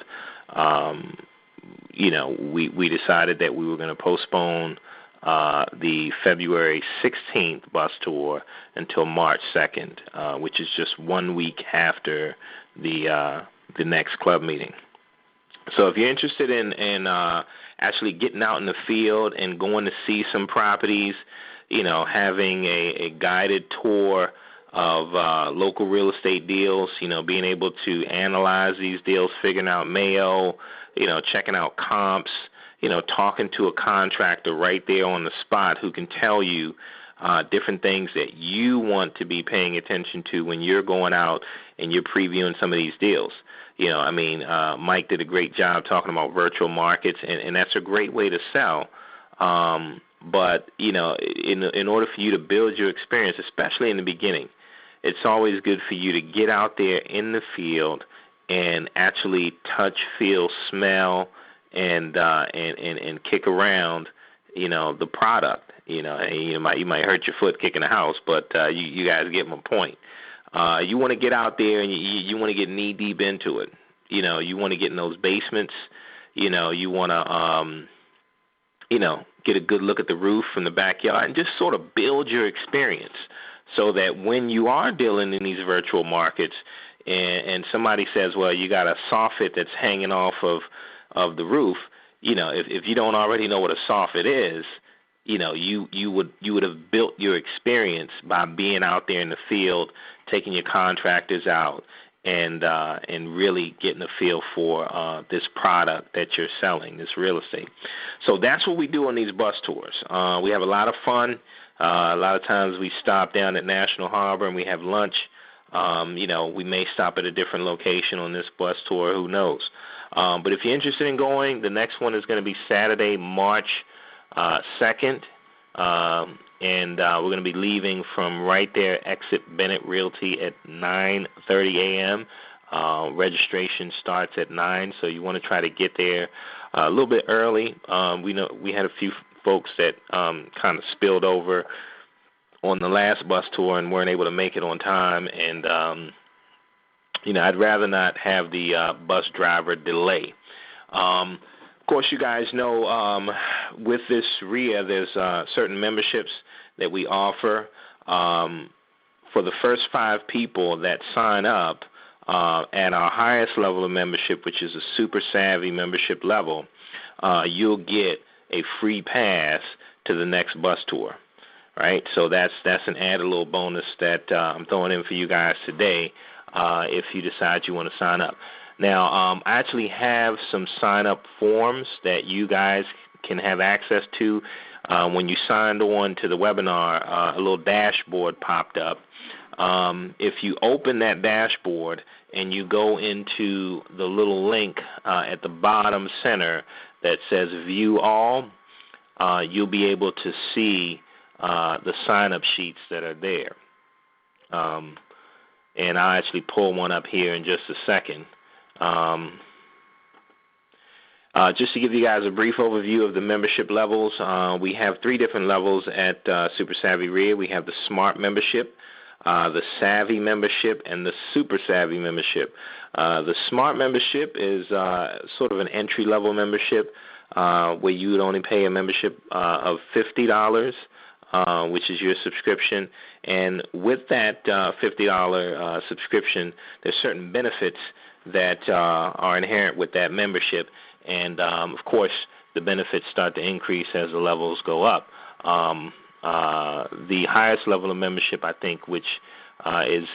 we decided that we were going to postpone the February 16th bus tour until March 2nd, which is just 1 week after the next club meeting. So if you're interested in actually getting out in the field and going to see some properties, having a guided tour of local real estate deals, being able to analyze these deals, figuring out Mayo, checking out comps, talking to a contractor right there on the spot who can tell you different things that you want to be paying attention to when you're going out and you're previewing some of these deals. Mike did a great job talking about virtual markets, and that's a great way to sell. But, in order for you to build your experience, especially in the beginning, it's always good for you to get out there in the field and actually touch, feel, smell, and kick around, the product. You might hurt your foot kicking a house, but you guys get my point. You want to get out there and you want to get knee deep into it. You want to get in those basements. You want to, get a good look at the roof from the backyard and just sort of build your experience so that when you are dealing in these virtual markets and somebody says, well, you got a soffit that's hanging off of the roof, if you don't already know what a soffit is, you would have built your experience by being out there in the field, taking your contractors out, and really getting a feel for this product that you're selling, this real estate. So that's what we do on these bus tours. We have a lot of fun. A lot of times we stop down at National Harbor and we have lunch. We may stop at a different location on this bus tour. Who knows? But if you're interested in going, the next one is going to be Saturday, March 2nd. And we're going to be leaving from right there, Exit Bennett Realty, at 9:30 a.m. Registration starts at 9, so you want to try to get there a little bit early. We know we had a few folks that kind of spilled over on the last bus tour and weren't able to make it on time, and I'd rather not have the bus driver delay. Of course, you guys know with this REIA, there's certain memberships that we offer. For the first 5 people that sign up at our highest level of membership, which is a Super Savvy membership level, you'll get a free pass to the next bus tour. Right? So that's an added little bonus that I'm throwing in for you guys today if you decide you want to sign up. Now, I actually have some sign-up forms that you guys can have access to. When you signed on to the webinar, a little dashboard popped up If you open that dashboard and you go into the little link at the bottom center that says View All, you'll be able to see the sign-up sheets that are there. And I'll actually pull one up here in just a second. Just to give you guys a brief overview of the membership levels, we have 3 different levels at Super Savvy REIA. We have the Smart membership, the Savvy membership, and the Super Savvy membership. The Smart membership is sort of an entry-level membership where you would only pay a membership of $50, which is your subscription. And with that $50 subscription, there's certain benefits that are inherent with that membership. And, of course, the benefits start to increase as the levels go up. The highest level of membership, I think, which is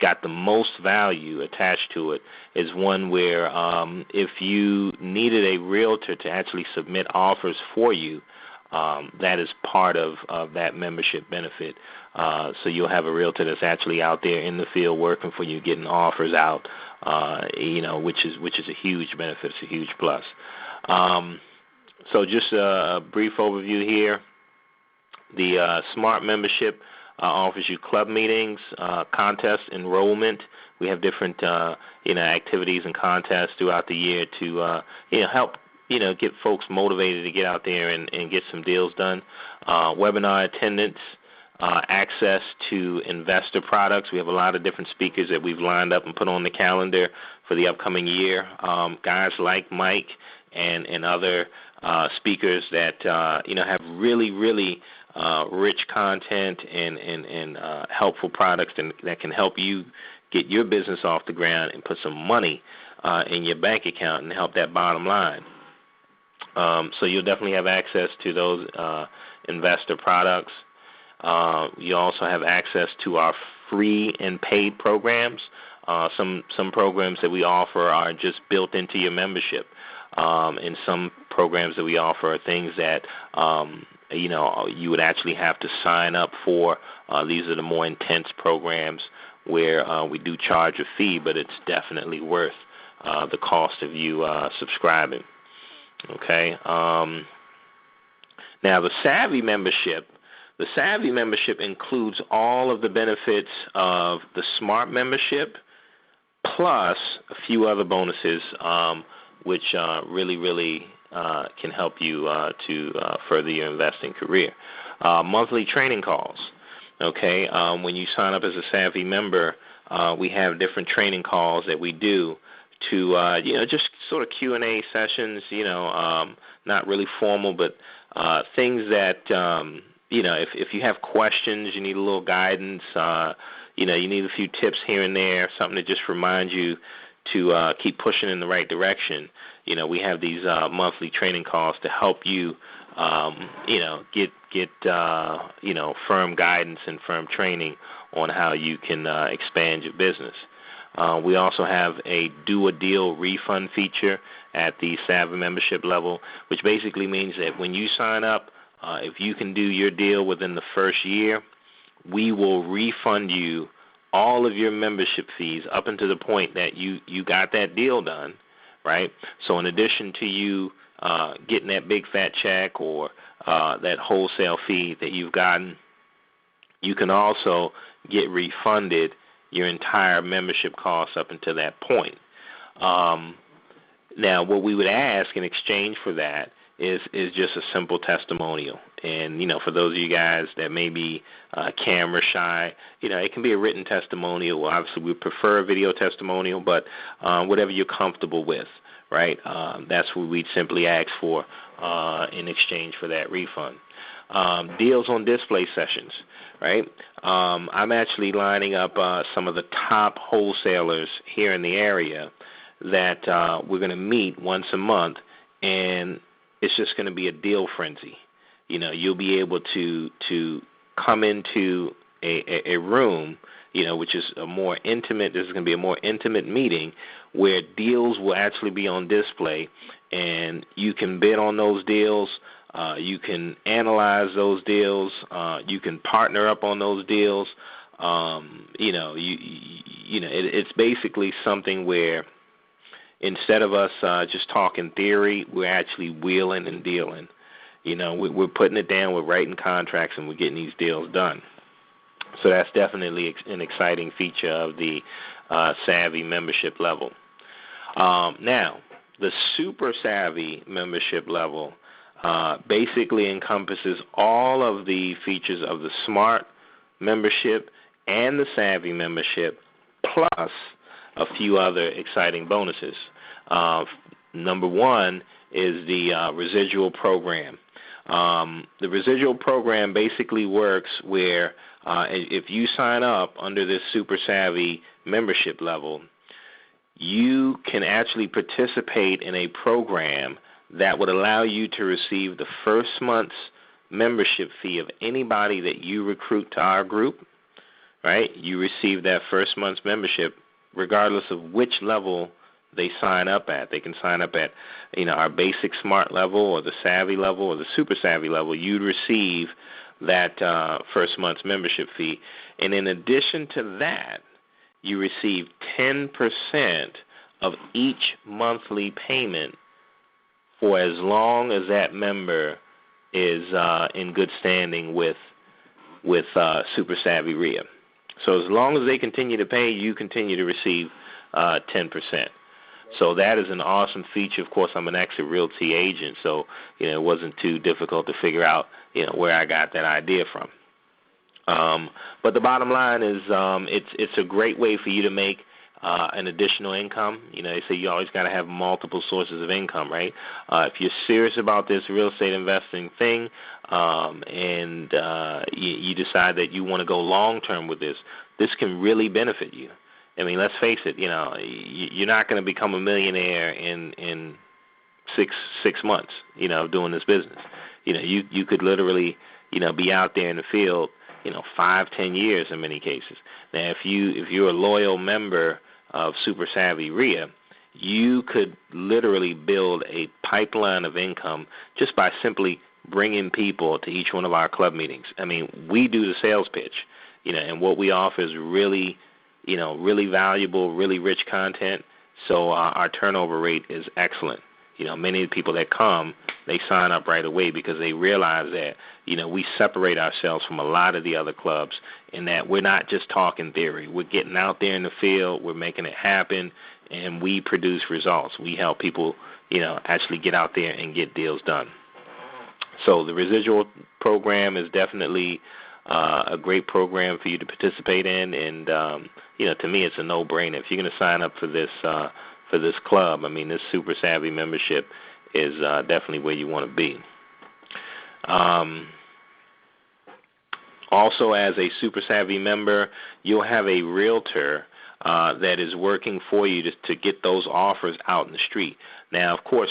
got the most value attached to it, is one where if you needed a realtor to actually submit offers for you, that is part of that membership benefit. So you'll have a realtor that's actually out there in the field working for you, getting offers out, which is a huge benefit. It's a huge plus. So just a brief overview here. The Smart membership offers you club meetings, contest enrollment. We have different activities and contests throughout the year to help get folks motivated to get out there and get some deals done. Webinar attendance, access to investor products. We have a lot of different speakers that we've lined up and put on the calendar for the upcoming year. Guys like Mike and other speakers that have really, really rich content and helpful products that can help you get your business off the ground and put some money in your bank account and help that bottom line. So you'll definitely have access to those investor products. You also have access to our free and paid programs. Some programs that we offer are just built into your membership. And some programs that we offer are things that you would actually have to sign up for. These are the more intense programs where we do charge a fee, but it's definitely worth the cost of you subscribing. Okay. Now the Savvy membership includes all of the benefits of the Smart membership, plus a few other bonuses, which really, really can help you to further your investing career. Monthly training calls. Okay. When you sign up as a Savvy member, we have different training calls that we do to just sort of Q&A sessions, not really formal, but things that if you have questions, you need a little guidance, you need a few tips here and there, something to just remind you to keep pushing in the right direction. We have these monthly training calls to help you get firm guidance and firm training on how you can expand your business. We also have a do a deal refund feature at the Savvy membership level, which basically means that when you sign up, if you can do your deal within the first year, we will refund you all of your membership fees up until the point that you got that deal done, right? So in addition to you getting that big fat check or that wholesale fee that you've gotten, you can also get refunded your entire membership costs up until that point. Now, what we would ask in exchange for that is just a simple testimonial. And, for those of you guys that may be camera shy, it can be a written testimonial. Well, obviously, we prefer a video testimonial, but whatever you're comfortable with, right? That's what we'd simply ask for in exchange for that refund. Deals on display sessions, right? I'm actually lining up some of the top wholesalers here in the area that we're going to meet once a month, and it's just going to be a deal frenzy. You'll be able to come into a room, which is a more intimate. This is going to be a more intimate meeting where deals will actually be on display, and you can bid on those deals. You can analyze those deals. You can partner up on those deals. It's basically something where instead of us just talking theory, we're actually wheeling and dealing. We're putting it down, we're writing contracts, and we're getting these deals done. So that's definitely an exciting feature of the Savvy membership level. Now, the Super Savvy membership level basically encompasses all of the features of the Smart membership and the Savvy membership, plus a few other exciting bonuses. Number one is the residual program. The residual program basically works where if you sign up under this Super Savvy membership level, you can actually participate in a program that would allow you to receive the first month's membership fee of anybody that you recruit to our group, right? You receive that first month's membership regardless of which level they sign up at. They can sign up at, our basic Smart level or the Savvy level or the Super Savvy level. You'd receive that first month's membership fee. And in addition to that, you receive 10% of each monthly payment for as long as that member is in good standing with Super Savvy REIA. So as long as they continue to pay, you continue to receive 10%. So that is an awesome feature. Of course, I'm an exit realty agent, so it wasn't too difficult to figure out where I got that idea from. But the bottom line is it's a great way for you to make an additional income. They say you always got to have multiple sources of income, right? If you're serious about this real estate investing thing and you decide that you want to go long-term with this can really benefit you. I mean, let's face it, you're not going to become a millionaire in six months, doing this business. You could literally, be out there in the field, 5-10 years in many cases. Now, if you're a loyal member of Super Savvy REIA, you could literally build a pipeline of income just by simply bringing people to each one of our club meetings. I mean, we do the sales pitch, and what we offer is really valuable, really rich content. So our turnover rate is excellent. Many of the people that come, they sign up right away because they realize that, we separate ourselves from a lot of the other clubs in that we're not just talking theory. We're getting out there in the field, we're making it happen, and we produce results. We help people, actually get out there and get deals done. So the residual program is definitely a great program for you to participate in, and to me, it's a no-brainer. If you're going to sign up for this club, I mean, this Super Savvy membership is definitely where you want to be. Also, as a Super Savvy member, you'll have a realtor that is working for you to get those offers out in the street. Now, of course,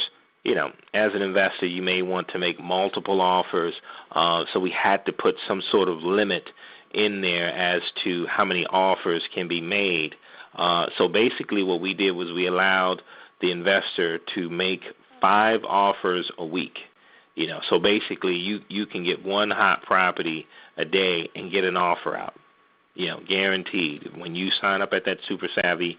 as an investor, you may want to make multiple offers, so we had to put some sort of limit in there as to how many offers can be made. So basically what we did was we allowed the investor to make 5 offers a week. So basically you can get one hot property a day and get an offer out, guaranteed. When you sign up at that Super Savvy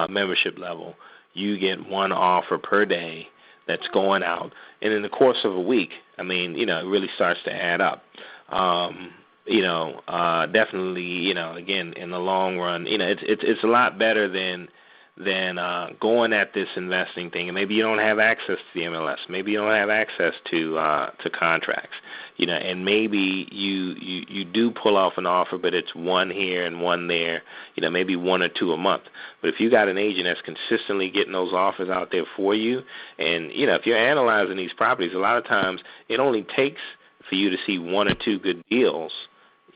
membership level, you get one offer per day that's going out. And in the course of a week, I mean, it really starts to add up. Definitely, again, in the long run, it's a lot better than going at this investing thing. And maybe you don't have access to the MLS. Maybe you don't have access to contracts. And maybe you do pull off an offer, but it's one here and one there. Maybe 1 or 2 a month. But if you got an agent that's consistently getting those offers out there for you, and if you're analyzing these properties, a lot of times it only takes for you to see 1 or 2 good deals,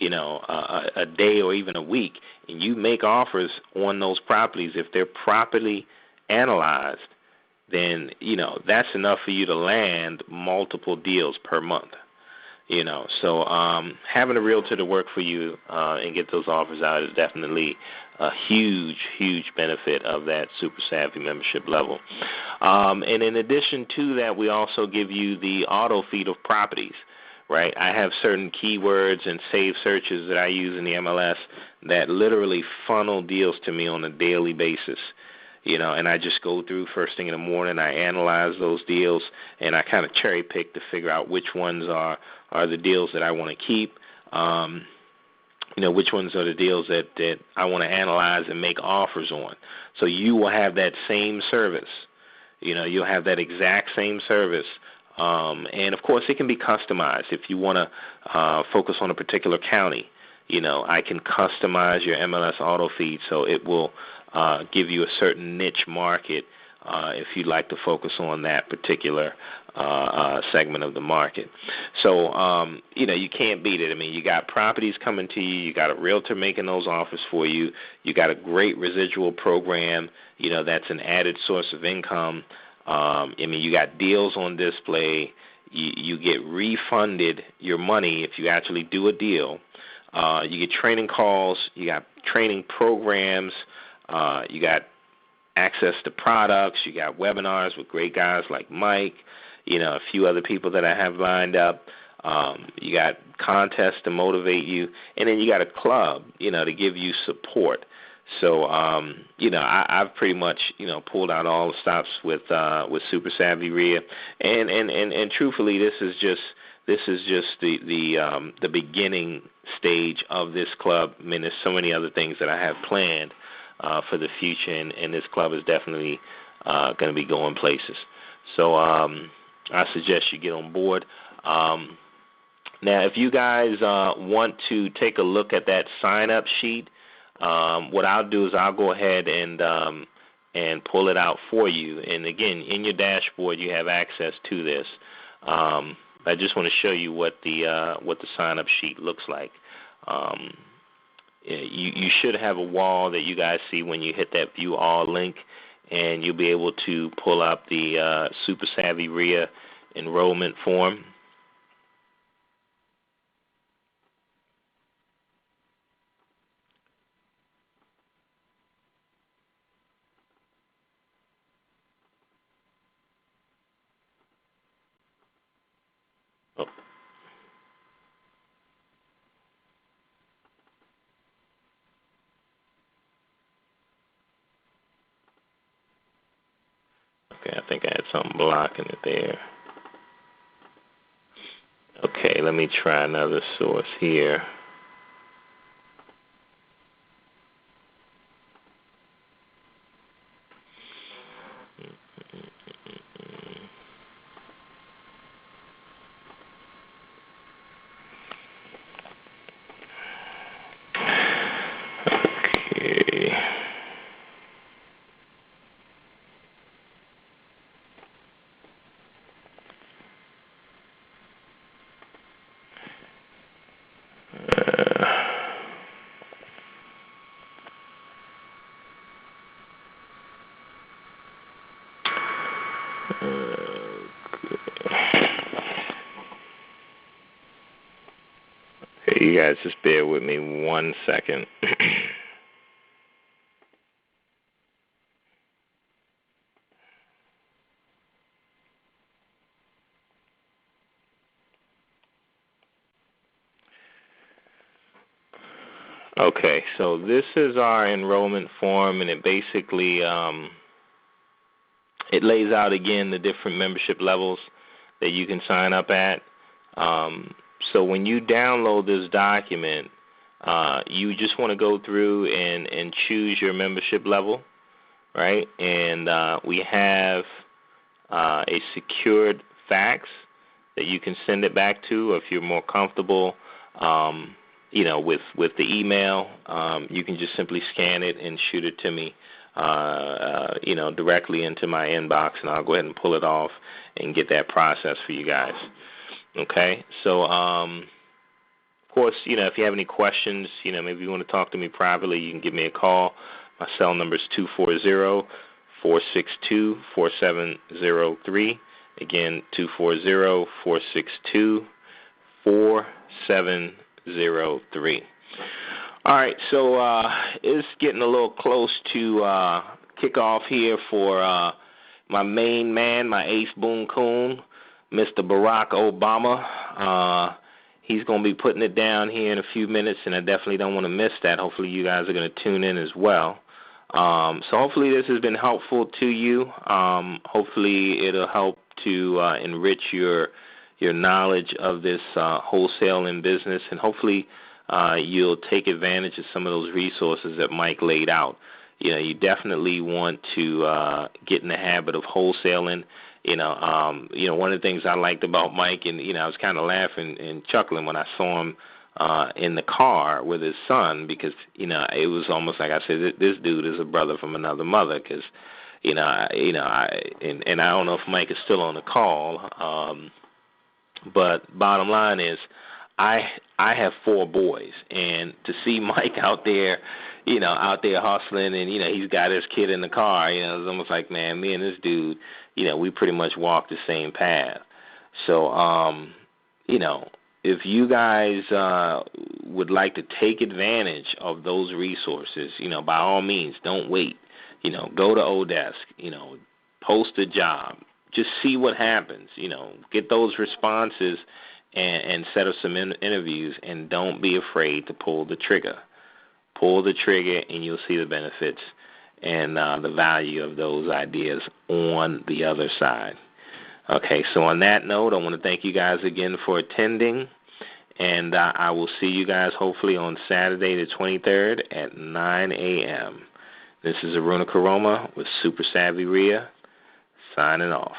a day or even a week, and you make offers on those properties. If they're properly analyzed, then, that's enough for you to land multiple deals per month. So having a realtor to work for you and get those offers out is definitely a huge, huge benefit of that Super Savvy membership level. And in addition to that, we also give you the auto feed of properties, right? I have certain keywords and save searches that I use in the MLS that literally funnel deals to me on a daily basis. And I just go through first thing in the morning, I analyze those deals, and I kind of cherry pick to figure out which ones are the deals that I want to keep, which ones are the deals that I want to analyze and make offers on. So you will have that same service. You'll have that exact same service. And, of course, it can be customized. If you want to focus on a particular county, I can customize your MLS auto feed so it will give you a certain niche market if you'd like to focus on that particular segment of the market. So, you can't beat it. I mean, you got properties coming to you. You got a realtor making those offers for you. You got a great residual program, that's an added source of income. You got deals on display. You get refunded your money if you actually do a deal. You get training calls. You got training programs. You got access to products. You got webinars with great guys like Mike, a few other people that I have lined up. You got contests to motivate you. And then you got a club, to give you support. So, I've pretty much, pulled out all the stops with Super Savvy REIA. And truthfully, this is just the beginning stage of this club. I mean, there's so many other things that I have planned for the future, and this club is definitely going to be going places. So I suggest you get on board. Now, if you guys want to take a look at that sign-up sheet, what I'll do is I'll go ahead and pull it out for you. And, again, in your dashboard, you have access to this. I just want to show you what the sign-up sheet looks like. You should have a wall that you guys see when you hit that View All link, and you'll be able to pull up the Super Savvy REIA enrollment form. Oh. Okay, I think I had something blocking it there. Okay, let me try another source here. Okay. Okay, you guys just bear with me 1 second. Okay, so this is our enrollment form, and it basically it lays out again the different membership levels that you can sign up at. So when you download this document, you just want to go through and choose your membership level, right? And we have a secured fax that you can send it back to, or if you're more comfortable, with the email, you can just simply scan it and shoot it to me, directly into my inbox, and I'll go ahead and pull it off and get that process for you guys. Okay, so of course, if you have any questions, maybe you want to talk to me privately, you can give me a call. My cell number is 240-462-4703. Again, 240-462-4703. All right, so it's getting a little close to kickoff here for my main man, my ace Boone Coon, Mr. Barack Obama. He's going to be putting it down here in a few minutes, and I definitely don't want to miss that. Hopefully you guys are going to tune in as well. So hopefully this has been helpful to you. Hopefully it'll help to enrich your knowledge of this wholesaling business, and hopefully you'll take advantage of some of those resources that Mike laid out. You definitely want to get in the habit of wholesaling. One of the things I liked about Mike, and I was kind of laughing and chuckling when I saw him in the car with his son, because it was almost like I said, this dude is a brother from another mother, because and I don't know if Mike is still on the call, but bottom line is, I have 4 boys, and to see Mike out there hustling, and he's got his kid in the car, it's almost like, man, me and this dude, we pretty much walk the same path. So, if you guys would like to take advantage of those resources, by all means, don't wait. Go to Odesk, post a job, just see what happens. Get those responses and set up some interviews, and don't be afraid to pull the trigger. Pull the trigger, and you'll see the benefits and the value of those ideas on the other side. Okay, so on that note, I want to thank you guys again for attending, and I will see you guys hopefully on Saturday the 23rd at 9 a.m. This is Aruna Karoma with Super Savvy REIA, signing off.